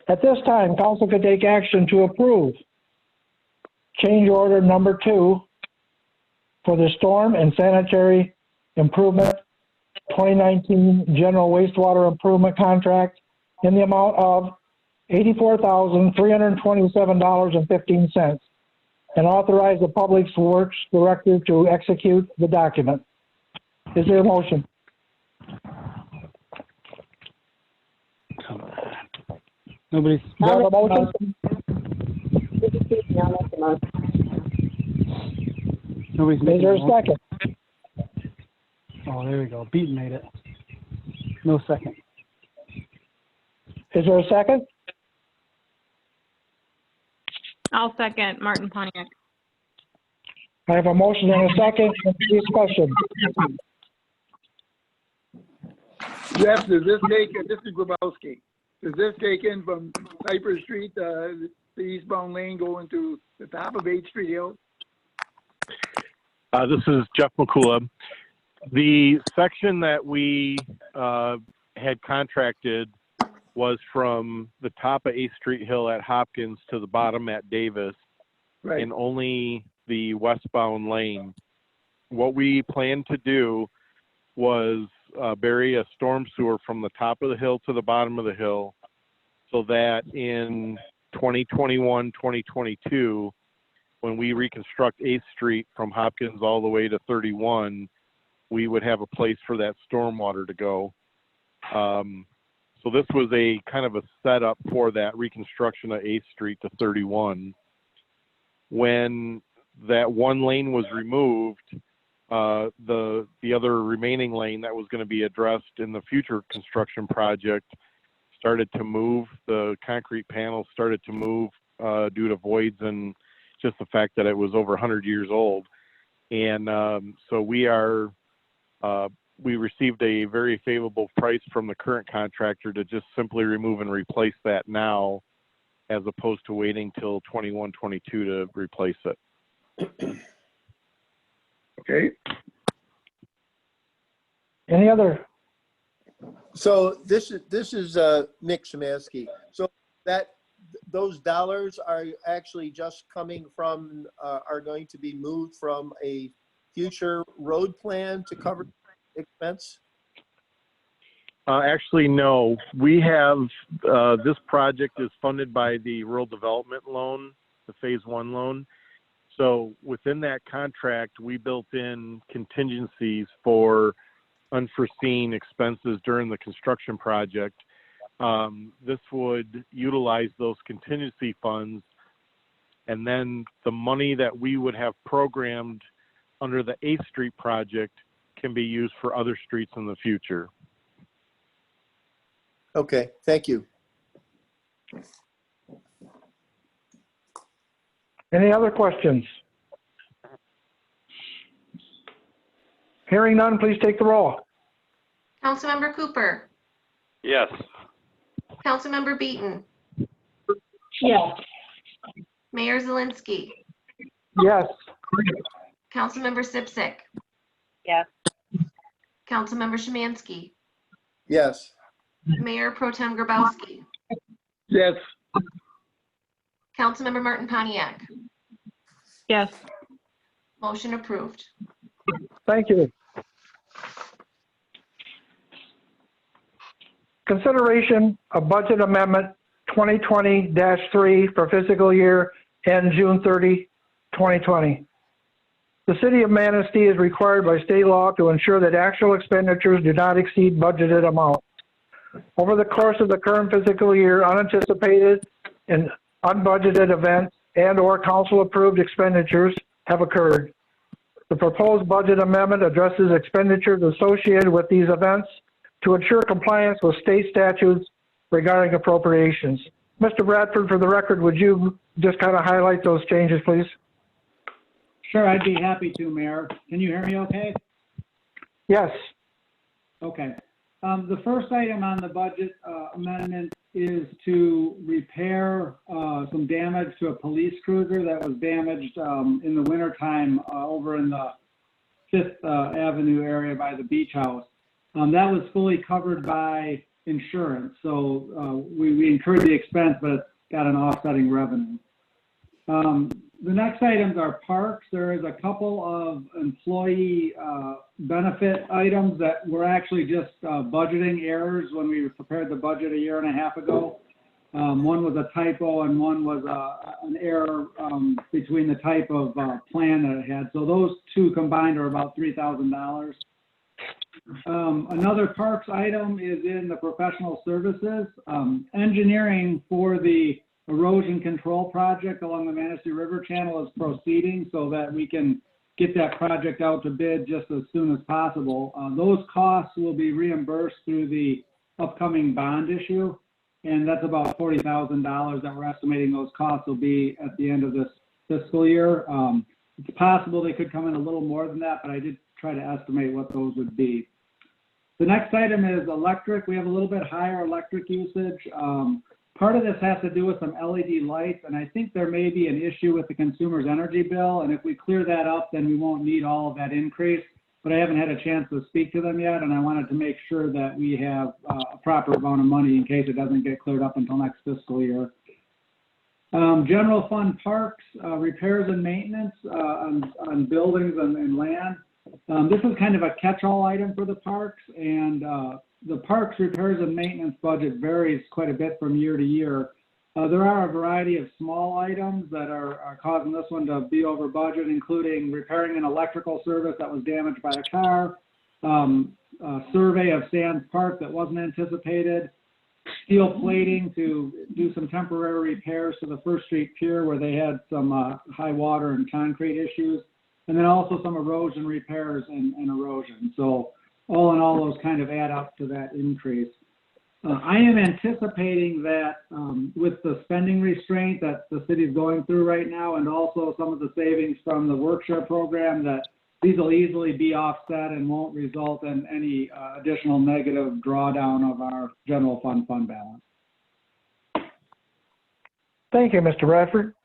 At this time, council could take action to approve change order number 2 for the storm and sanitary improvement 2019 general wastewater improvement contract in the amount of $84,327.15, and authorize the Public Works Director to execute the document. Is there a motion? Nobody's. Do I have a motion? Nobody's Is making there a a motion. second? Oh, there we go. Beaton made it. No second. Is there a second? I'll second Martin Pontiac. I have a motion and a second. Discussion. Jeff, does this take, this is Grabowski, does this take in from Cypress Street, the eastbound lane going to the top of 8th Street Hill? This is Jeff Mikula. The section that we had contracted was from the top of 8th Street Hill at Hopkins to the bottom at Davis, Right. and only the westbound lane. What we planned to do was bury a storm sewer from the top of the hill to the bottom of the hill, so that in 2021, 2022, when we reconstruct 8th Street from Hopkins all the way to 31, we would have a place for that stormwater to go. So this was a kind of a setup for that reconstruction of 8th Street to 31. When that one lane was removed, the other remaining lane that was going to be addressed in the future construction project started to move. The concrete panels started to move due to voids and just the fact that it was over 100 years old. And so we received a very favorable price from the current contractor to just simply remove and replace that now, as opposed to waiting till 21, 22 to replace it. Okay. Any other? So this is Nick Szymanski. So those dollars are actually just coming from, are going to be moved from a future road plan to cover expense? Actually, no. We have, this project is funded by the Rural Development Loan, the Phase 1 loan. So within that contract, we built in contingencies for unforeseen expenses during the construction project. This would utilize those contingency funds, and then the money that we would have programmed under the 8th Street project can be used for other streets in the future. Okay, thank you. Any other questions? Hearing none, please take the roll. Councilmember Cooper, Yes. Councilmember Beaton, Yes. Mayor Zielinski, Yes. Councilmember Cipcic, Yes. Councilmember Szymanski, Yes. Mayor Pro-tem Grabowski, Yes. Councilmember Martin Pontiac. Yes. Motion approved. Thank you. Consideration of budget amendment 2020-3 for fiscal year end June 30, 2020. The city of Manistee is required by state law to ensure that actual expenditures do not exceed budgeted amounts. Over the course of the current fiscal year, unanticipated and unbudgeted events and/or council-approved expenditures have occurred. The proposed budget amendment addresses expenditures associated with these events to ensure compliance with state statutes regarding appropriations. Mr. Bradford, for the record, would you just kind of highlight those changes, please? Sure, I'd be happy to, Mayor. Can you hear me okay? Yes. Okay. The first item on the budget amendment is to repair some damage to a police cruiser that was damaged in the wintertime over in the 5th Avenue area by the beach house. That was fully covered by insurance, so we incurred the expense, but got an offsetting revenue. The next items are parks. There is a couple of employee benefit items that were actually just budgeting errors when we prepared the budget a year and a half ago. One was a typo and one was an error between the type of plan that it had. So those two combined are about $3,000. Another parks item is in the professional services. Engineering for the erosion control project along the Manistee River Channel is proceeding so that we can get that project out to bid just as soon as possible. Those costs will be reimbursed through the upcoming bond issue, and that's about $40,000 that we're estimating those costs will be at the end of this fiscal year. It's possible they could come in a little more than that, but I did try to estimate what those would be. The next item is electric. We have a little bit higher electric usage. Part of this has to do with some LED lights, and I think there may be an issue with the consumer's energy bill, and if we clear that up, then we won't need all of that increase. But I haven't had a chance to speak to them yet, and I wanted to make sure that we have a proper amount of money in case it doesn't get cleared up until next fiscal year. General fund parks, repairs and maintenance on buildings and land. This is kind of a catch-all item for the parks, and the parks repairs and maintenance budget varies quite a bit from year to year. There are a variety of small items that are causing this one to be over budget, including repairing an electrical service that was damaged by a car, a survey of Sands Park that wasn't anticipated, steel plating to do some temporary repairs to the First Street Pier where they had some high water and concrete issues, and then also some erosion repairs and erosion. So all in all, those kind of add up to that increase. I am anticipating that with the spending restraint that the city is going through right now, and also some of the savings from the workshare program, that these will easily be offset and won't result in any additional negative drawdown of our general fund balance. Thank you, Mr. Bradford.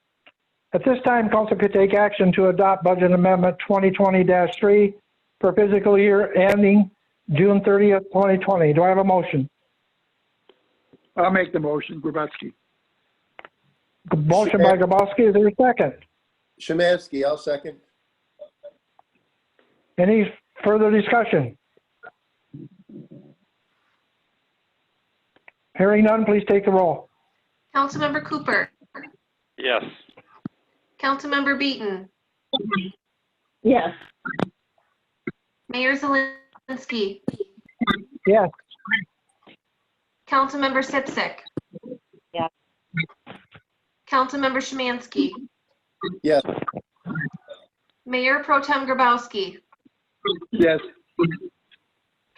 At this time, council could take action to adopt budget amendment 2020-3 for fiscal year ending June 30th, 2020. Do I have a motion? I'll make the motion, Grabowski. Motion by Grabowski. Is there a second? Szymanski, I'll second. Any further discussion? Hearing none, please take the roll. Councilmember Cooper, Yes. Councilmember Beaton, Yes. Mayor Zielinski, Yes. Councilmember Cipcic, Yes. Councilmember Szymanski, Yes. Mayor Pro-tem Grabowski, Yes.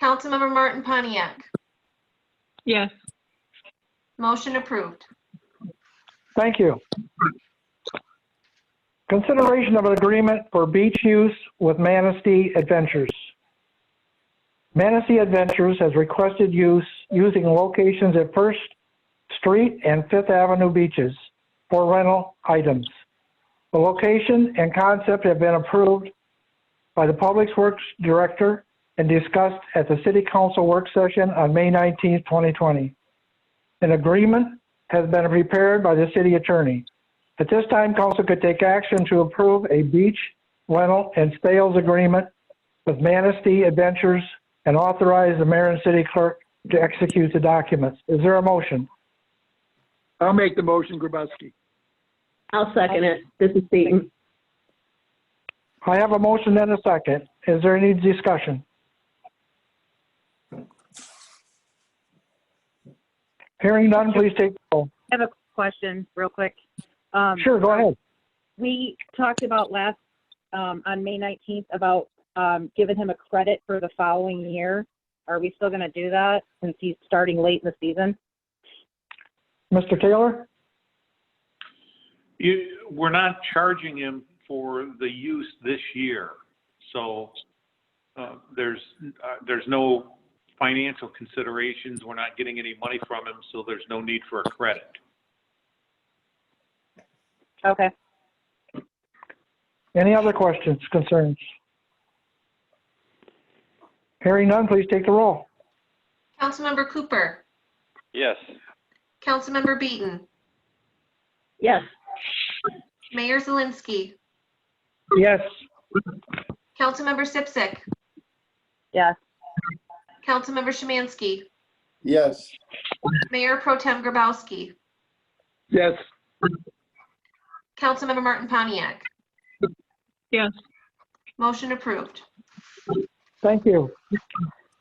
Councilmember Martin Pontiac. Yes. Motion approved. Thank you. Consideration of an agreement for beach use with Manistee Adventures. Manistee Adventures has requested using locations at First Street and Fifth Avenue beaches for rental items. The location and concept have been approved by the Public Works Director and discussed at the City Council work session on May 19, 2020. An agreement has been prepared by the City Attorney. At this time, Council could take action to approve a beach rental and sales agreement with Manistee Adventures and authorize the Mayor and City Clerk to execute the documents. Is there a motion? I'll make the motion, Grabowski. I'll second it. This is Beaton. I have a motion and a second. Is there any discussion? Hearing none, please take the roll. I have a question real quick. Sure, go ahead. We talked about on May 19th about giving him a credit for the following year. Are we still going to do that since he's starting late in the season? Mr. Taylor? We're not charging him for the use this year. So there's no financial considerations. We're not getting any money from him, so there's no need for a credit. Okay. Any other questions, concerns? Hearing none, please take the roll. Councilmember Cooper, Yes. Councilmember Beaton, Yes. Mayor Zielinski, Yes. Councilmember Cipcic, Yes. Councilmember Szymanski, Yes. Mayor Pro-tem Grabowski. Yes. Councilmember Martin Pontiac. Yes. Motion approved. Thank you.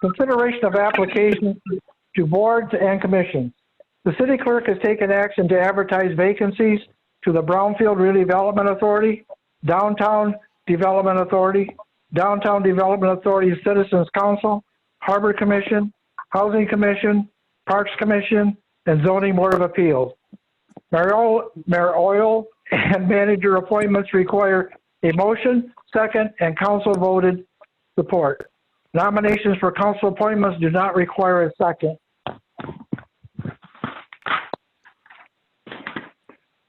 Consideration of applications to boards and commissions. The city clerk has taken action to advertise vacancies to the Brownfield Redevelopment Authority, Downtown Development Authority, Downtown Development Authority Citizens Council, Harbor Commission, Housing Commission, Parks Commission, and Zoning Board of Appeals. Mayoral and manager appointments require a motion, second, and council voted support. Nominations for council appointments do not require a second.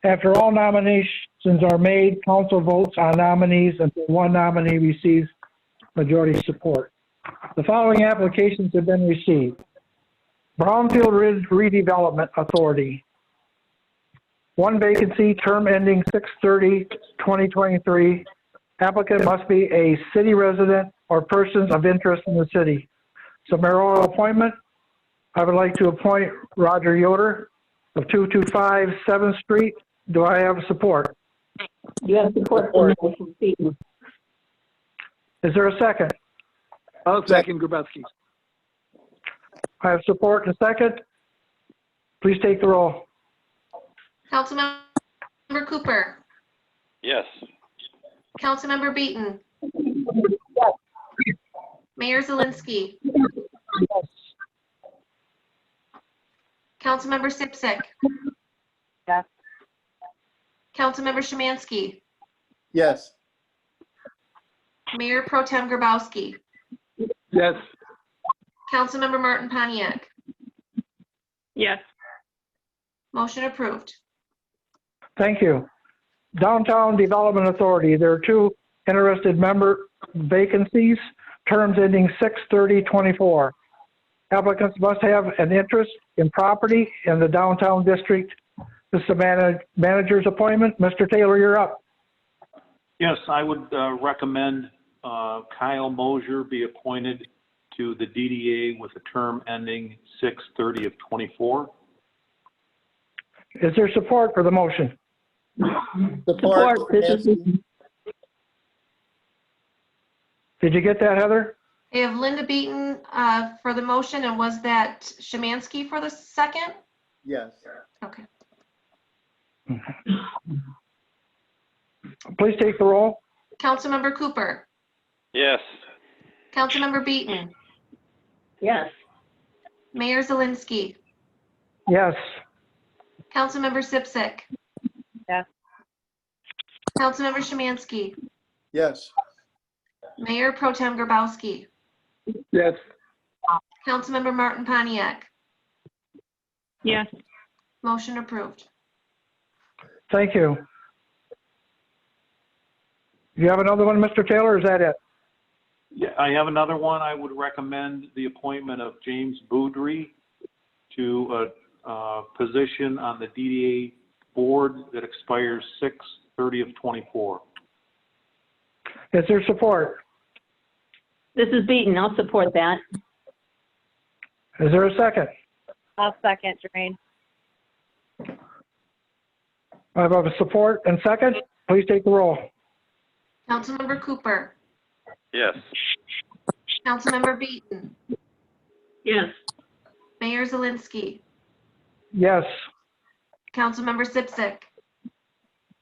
After all nominations are made, council votes on nominees until one nominee receives majority support. The following applications have been received. Brownfield Redevelopment Authority. One vacancy, term ending 6/30/2023. Applicant must be a city resident or persons of interest in the city. So mayoral appointment, I would like to appoint Roger Yoder of 225 7th Street. Do I have support? You have support for the motion, Beaton. Is there a second? I'll second Grabowski. I have support and a second. Please take the roll. Councilmember Cooper. Yes. Councilmember Beaton. Mayor Zielinski. Councilmember Cipcic. Yes. Councilmember Szymanski. Yes. Mayor Pro-tem Grabowski. Yes. Councilmember Martin Pontiac. Yes. Motion approved. Thank you. Downtown Development Authority, there are two interested member vacancies, terms ending 6/30/24. Applicants must have an interest in property in the downtown district. This is the manager's appointment. Mr. Taylor, you're up. Yes, I would recommend Kyle Mosier be appointed to the DDA with a term ending 6/30/24. Is there support for the motion? Support. Did you get that, Heather? I have Linda Beaton for the motion, and was that Szymanski for the second? Yes. Okay. Please take the roll. Councilmember Cooper. Yes. Councilmember Beaton. Yes. Mayor Zielinski. Yes. Councilmember Cipcic. Yes. Councilmember Szymanski. Yes. Mayor Pro-tem Grabowski. Yes. Councilmember Martin Pontiac. Yes. Motion approved. Thank you. You have another one, Mr. Taylor, or is that it? Yeah, I have another one. I would recommend the appointment of James Boudry to a position on the DDA board that expires 6/30/24. Is there support? This is Beaton. I'll support that. Is there a second? I'll second, Jermaine. I have a support and second. Please take the roll. Councilmember Cooper. Yes. Councilmember Beaton. Yes. Mayor Zielinski. Yes. Councilmember Cipcic.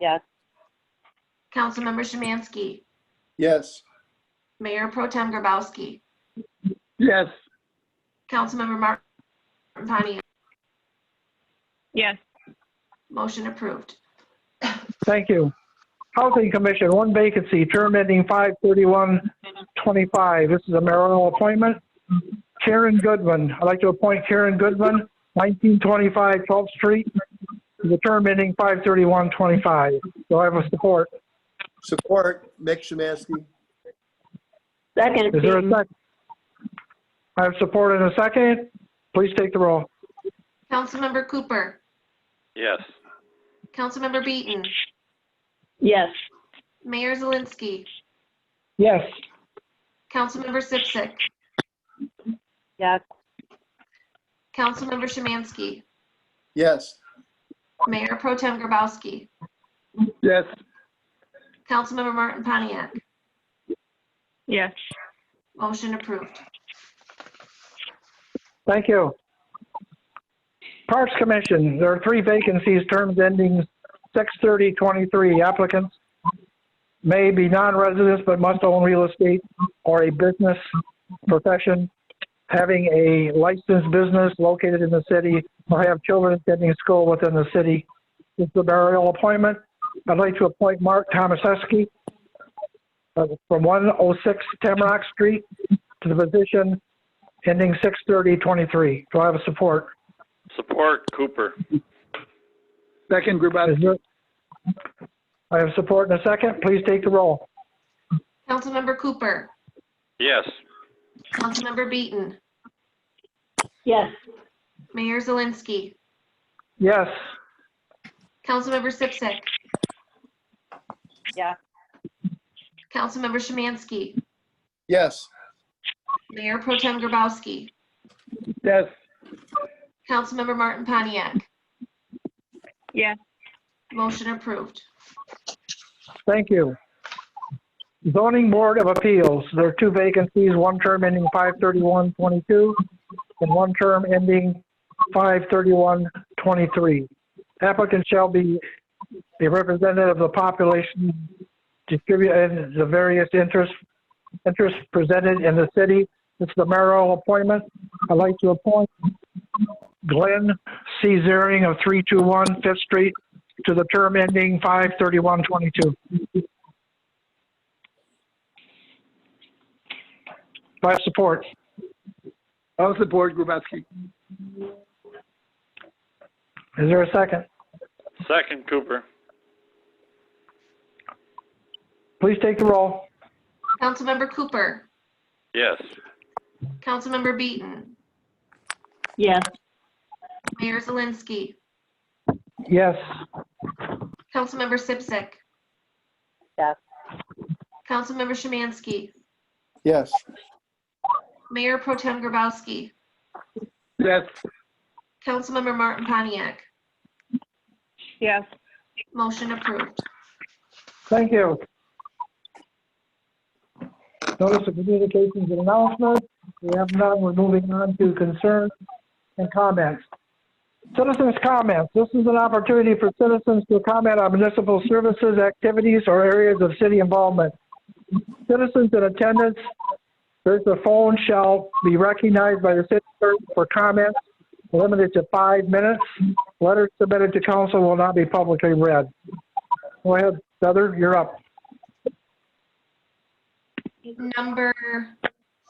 Yes. Councilmember Szymanski. Yes. Mayor Pro-tem Grabowski. Yes. Councilmember Martin Pontiac. Yes. Motion approved. Thank you. Housing Commission, one vacancy, term ending 5/31/25. This is a mayoral appointment. Karen Goodman. I'd like to appoint Karen Goodman, 1925 12th Street, to the term ending 5/31/25. Do I have a support? Support. Mick Szymanski. Second, Is there a Beaton. second? I have support in a second. Please take the roll. Councilmember Cooper. Yes. Councilmember Beaton. Yes. Mayor Zielinski. Yes. Councilmember Cipcic. Yes. Councilmember Szymanski. Yes. Mayor Pro-tem Grabowski, Yes. Councilmember Martin Pontiac. Yes. Motion approved. Thank you. Parks Commission, there are 3 vacancies, terms ending 6/30/23. Applicants may be non-residents but must own real estate or a business profession, having a licensed business located in the city, or have children attending school within the city. This is the burial appointment. I'd like to appoint Mark Tomaseski from 106 Tamrock Street to the position ending 6/30/23. Do I have a support? Support Cooper. Second, Grabowski. I have support in a second. Please take the roll. Councilmember Cooper, Yes. Councilmember Beaton, Yes. Mayor Zielinski, Yes. Councilmember Cipcic, Yeah. Councilmember Szymanski, Yes. Mayor Pro-tem Grabowski, Yes. Councilmember Martin Pontiac. Yes. Motion approved. Thank you. Zoning Board of Appeals, there are 2 vacancies, 1 term ending 5/31/22 and 1 term ending 5/31/23. Applicant shall be a representative of the population distributed the various interests presented in the city. It's the mayoral appointment. I'd like to appoint Glenn C. Zering of 321 Fifth Street to the term ending 5/31/22. Do I have support? I'll support Grabowski. Is there a second? Second Cooper. Please take the roll. Councilmember Cooper, Yes. Councilmember Beaton, Yes. Mayor Zielinski, Yes. Councilmember Cipcic, Yes. Councilmember Szymanski, Yes. Mayor Pro-tem Grabowski, Yes. Councilmember Martin Pontiac. Yes. Motion approved. Thank you. Notice of communications and announcements. We have none. We're moving on to concerns and comments. Citizens' comments. This is an opportunity for citizens to comment on municipal services, activities, or areas of city involvement. Citizens in attendance, there's a phone shall be recognized by the city clerk for comments, limited to 5 minutes. Letters submitted to council will not be publicly read. Go ahead, Heather, you're up. Number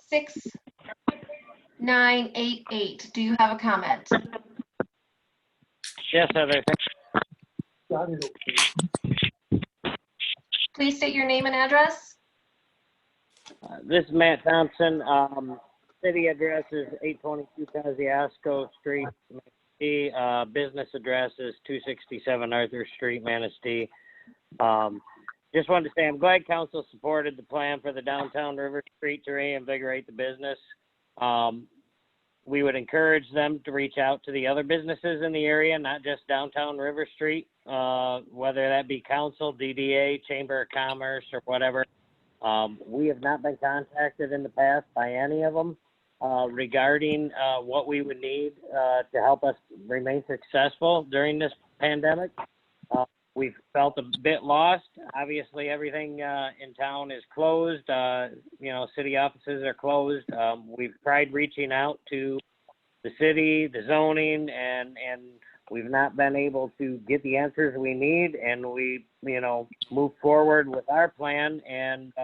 6988, do you have a comment? Yes, Heather. Please state your name and address. This is Matt Thompson. City address is 822 Kosciuszko Street, Manistee. Business address is 267 Arthur Street, Manistee. Just wanted to say I'm glad council supported the plan for the downtown River Street to reinvigorate the business. We would encourage them to reach out to the other businesses in the area, not just downtown River Street, whether that be council, DDA, Chamber of Commerce, or whatever. We have not been contacted in the past by any of them regarding what we would need to help us remain successful during this pandemic. We've felt a bit lost. Obviously, everything in town is closed. City offices are closed. We've tried reaching out to the city, the zoning, and we've not been able to get the answers we need. And we, move forward with our plan, and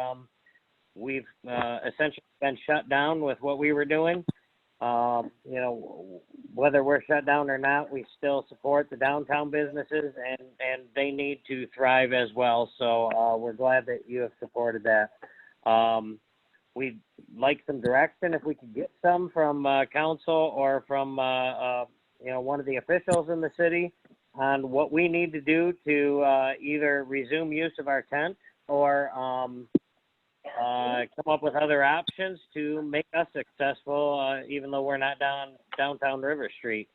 we've essentially been shut down with what we were doing. Whether we're shut down or not, we still support the downtown businesses, and they need to thrive as well. So we're glad that you have supported that. We'd like some direction, if we could get some from council or from one of the officials in the city on what we need to do to either resume use of our tent or come up with other options to make us successful, even though we're not downtown River Street.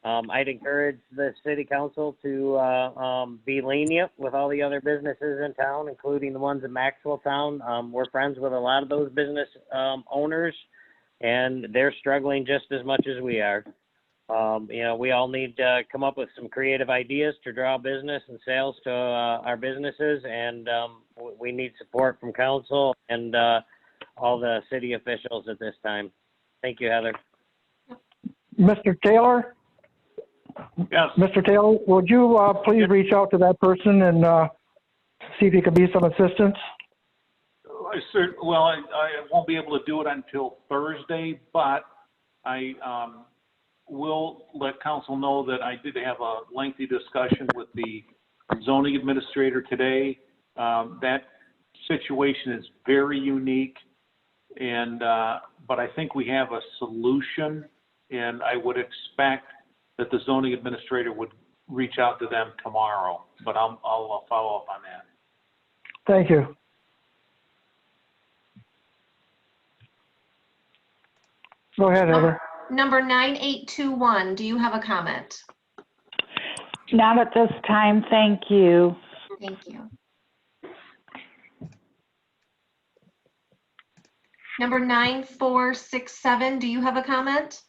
I'd encourage the city council to be lenient with all the other businesses in town, including the ones in Maxwell Town. We're friends with a lot of those business owners, and they're struggling just as much as we are. We all need to come up with some creative ideas to draw business and sales to our businesses, and we need support from council and all the city officials at this time. Thank you, Heather. Mr. Taylor? Yes. Mr. Taylor, would you please reach out to that person and see if he could be some assistance? Well, I won't be able to do it until Thursday, but I will let council know that I did have a lengthy discussion with the zoning administrator today. That situation is very unique, and but I think we have a solution, and I would expect that the zoning administrator would reach out to them tomorrow, but I'll follow up on that. Thank you. Go ahead, Heather. Number 9821, do you have a comment? Not at this time, thank you. Thank you. Number 9467, do you have a comment?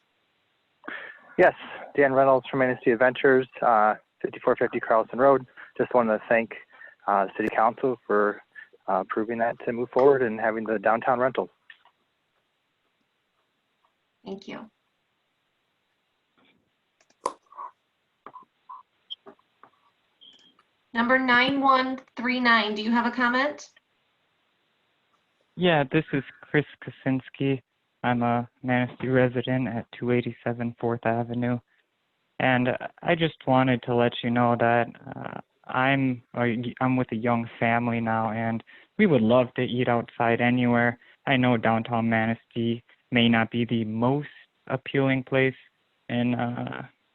Yes, Dan Reynolds from Manistee Adventures, 5450 Carlson Road. Just wanted to thank City Council for approving that to move forward and having the downtown rentals. Thank you. Number 9139, do you have a comment? Yeah, this is Chris Kaczynski. I'm a Manistee resident at 287 4th Avenue. And I just wanted to let you know that I'm with a young family now, and we would love to eat outside anywhere. I know downtown Manistee may not be the most appealing place in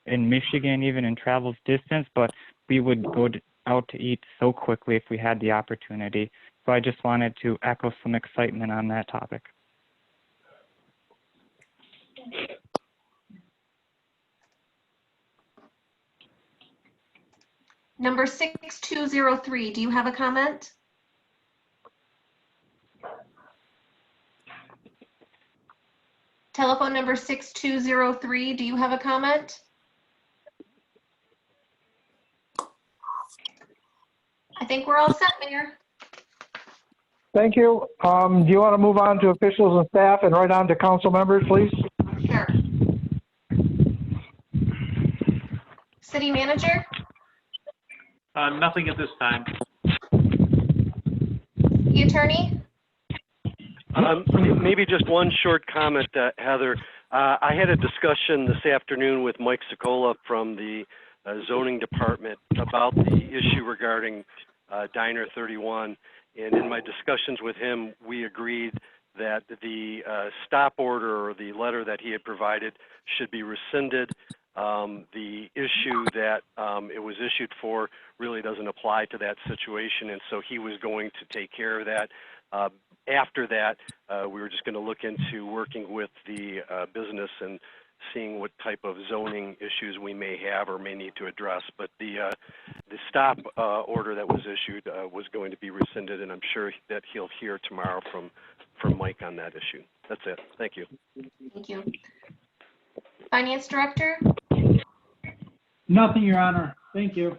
Michigan, even in travel's distance, but we would go out to eat so quickly if we had the opportunity. So I just wanted to echo some excitement on that topic. Number 6203, do you have a comment? Telephone number 6203, do you have a comment? I think we're all set, Mayor. Thank you. Do you want to move on to officials and staff and right on to council members, please? Sure. City manager? Nothing at this time. The attorney? Maybe just one short comment, Heather. I had a discussion this afternoon with Mike Cicola from the zoning department about the issue regarding Diner 31. And in my discussions with him, we agreed that the stop order or the letter that he had provided should be rescinded. The issue that it was issued for really doesn't apply to that situation, and so he was going to take care of that. After that, we were just going to look into working with the business and seeing what type of zoning issues we may have or may need to address. But the stop order that was issued was going to be rescinded, and I'm sure that he'll hear tomorrow from Mike on that issue. That's it. Thank you. Thank you. Finance Director? Nothing, Your Honor. Thank you.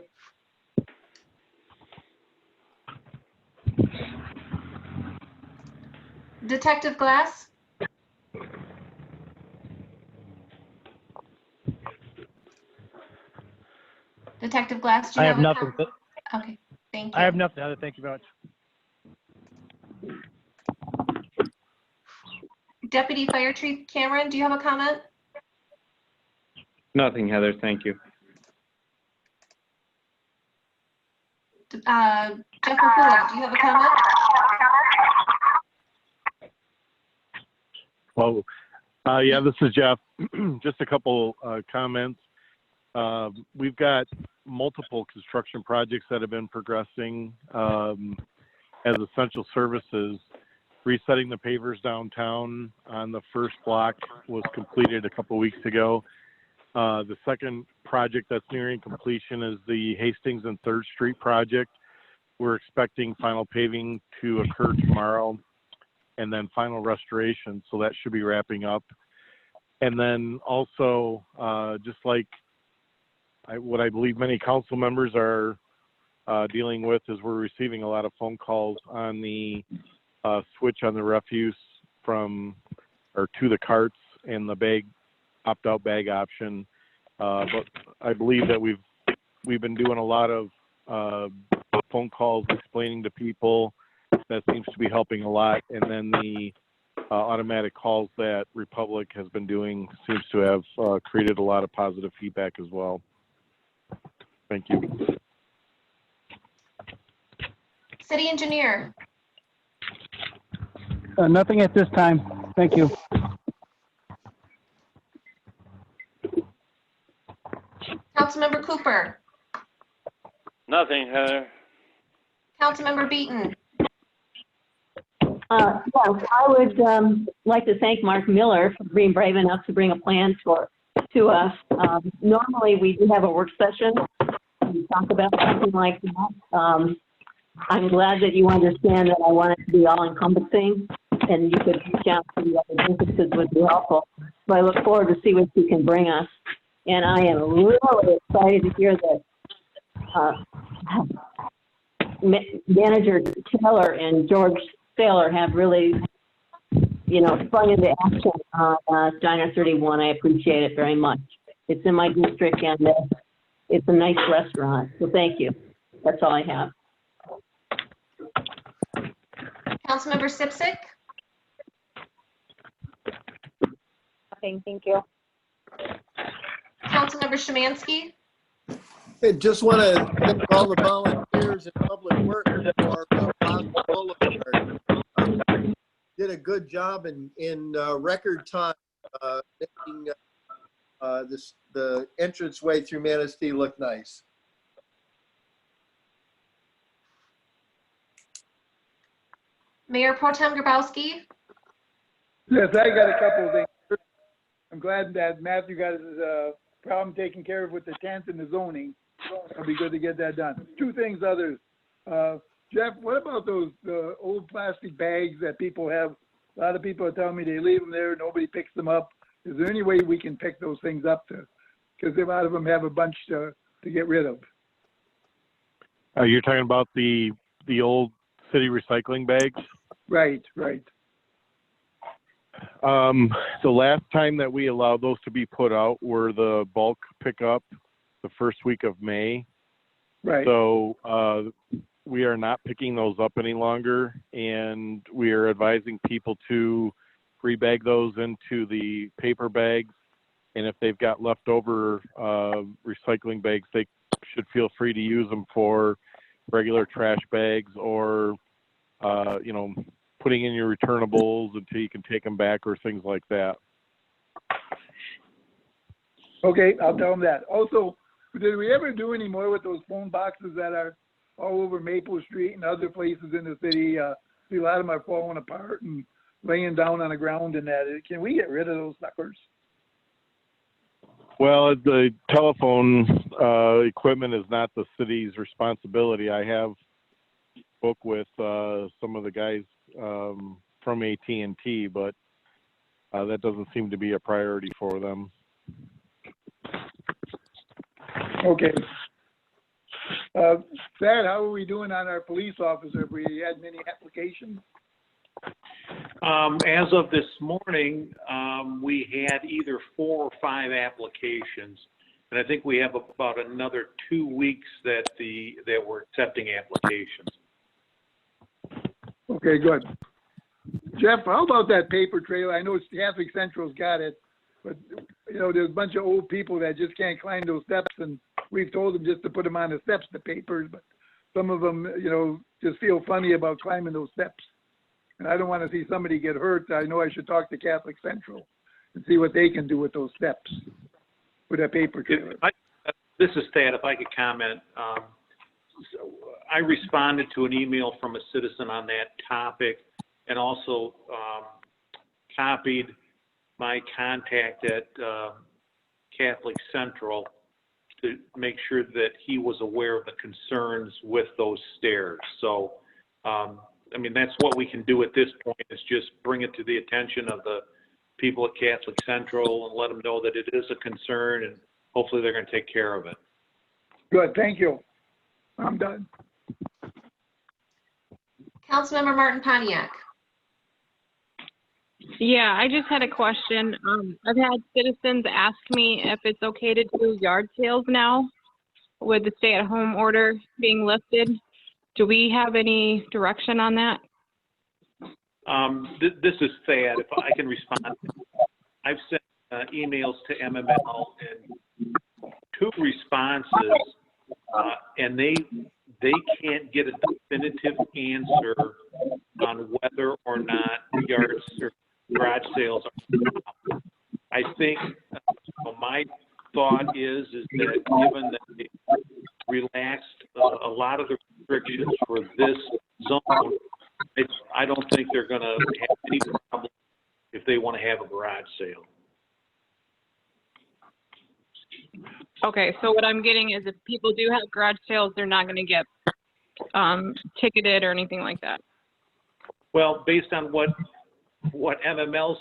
Detective Glass? Detective Glass, do you I have have a nothing. Okay, thank you. I have nothing, Heather. Thank you very much. Deputy Fire Chief Cameron, do you have a comment? Nothing, Heather. Thank you. Jeff Mikula, do you have a comment? Well, yeah, this is Jeff. Just a couple comments. We've got multiple construction projects that have been progressing as essential services. Resetting the pavers downtown on the first block was completed a couple weeks ago. The second project that's nearing completion is the Hastings and 3rd Street project. We're expecting final paving to occur tomorrow and then final restoration. So that should be wrapping up. And then also, just like what I believe many council members are dealing with, is we're receiving a lot of phone calls on the switch on the refuse from or to the carts and the bag opt-out bag option. But I believe that we've been doing a lot of phone calls explaining to people. That seems to be helping a lot. And then the automatic calls that Republic has been doing seems to have created a lot of positive feedback as well. Thank you. City Engineer. Nothing at this time. Thank you. Councilmember Cooper. Nothing, Heather. Councilmember Beaton. Yes, I would like to thank Mark Miller for being brave enough to bring a plan to us. Normally, we do have a work session and talk about something like that. I'm glad that you understand that I want it to be all-encompassing, and you could reach out to the other businesses would be helpful. So I look forward to see what you can bring us. And I am really excited to hear that Manager Taylor and George Saylor have really, sprung into action on Diner 31. I appreciate it very much. It's in my district, and it's a nice restaurant. So thank you. That's all I have. Councilmember Cipcic. Nothing, thank you. Councilmember Szymanski. I just want to thank all the volunteers in public work for Boston Boulevard. Did a good job in record time making the entranceway through Manistee look nice. Mayor Pro-tem Grabowski. Yes, I got a couple of things. I'm glad that Matthew got his problem taken care of with the tent and the zoning. It'll be good to get that done. Two things others. Jeff, what about those old plastic bags that people have? A lot of people are telling me they leave them there, nobody picks them up. Is there any way we can pick those things up because a lot of them have a bunch to get rid of? You're talking about the old city recycling bags? Right, right. The last time that we allowed those to be put out were the bulk pickup the first week of May. Right. So we are not picking those up any longer, and we are advising people to rebag those into the paper bags. And if they've got leftover recycling bags, they should feel free to use them for regular trash bags or, putting in your returnables until you can take them back or things like that. Okay, I'll tell them that. Also, did we ever do any more with those phone boxes that are all over Maple Street and other places in the city? See, a lot of them are falling apart and laying down on the ground and that. Can we get rid of those suckers? Well, the telephone equipment is not the city's responsibility. I have spoke with some of the guys from AT&T, but that doesn't seem to be a priority for them. Okay. Thad, how are we doing on our police officer? Have we had many applications? As of this morning, we had either 4 or 5 applications, and I think we have about another 2 weeks that we're accepting applications. Okay, good. Jeff, how about that paper trail? I know Catholic Central's got it, but there's a bunch of old people that just can't climb those steps, and we've told them just to put them on the steps, the papers, but some of them, just feel funny about climbing those steps. And I don't want to see somebody get hurt. I know I should talk to Catholic Central and see what they can do with those steps, with that paper trailer. This is Thad, if I could comment. So I responded to an email from a citizen on that topic and also copied my contact at Catholic Central to make sure that he was aware of the concerns with those stairs. So, I mean, that's what we can do at this point, is just bring it to the attention of the people at Catholic Central and let them know that it is a concern, and hopefully they're going to take care of it. Good, thank you. I'm done. Councilmember Martin Pontiac. Yeah, I just had a question. I've had citizens ask me if it's okay to do yard sales now with the stay-at-home order being lifted. Do we have any direction on that? This is Thad, if I can respond. I've sent emails to MML and 2 responses, and they can't get a definitive answer on whether or not yards or garage sales are. I think my thought is that given that they relaxed a lot of the restrictions for this zone, I don't think they're going to have any problem if they want to have a garage sale. Okay, so what I'm getting is if people do have garage sales, they're not going to get ticketed or anything like that. Well, based on what MML's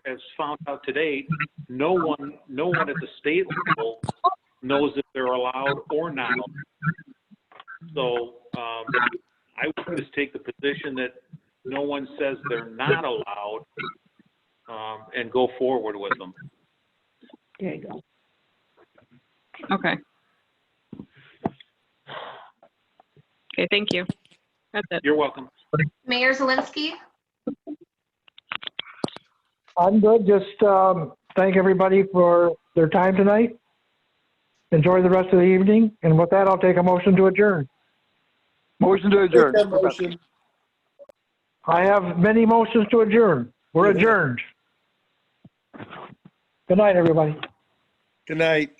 has found out today, no one at the state level knows if they're allowed or not. So I would just take the position that no one says they're not allowed, and go forward with them. There you go. Okay. Okay, thank you. That's it. You're welcome. Mayor Zielinski. I'm good. Just thank everybody for their time tonight. Enjoy the rest of the evening. And with that, I'll take a motion to adjourn. Motion to adjourn. Make that motion. I have many motions to adjourn. We're adjourned. Good night, everybody. Good night.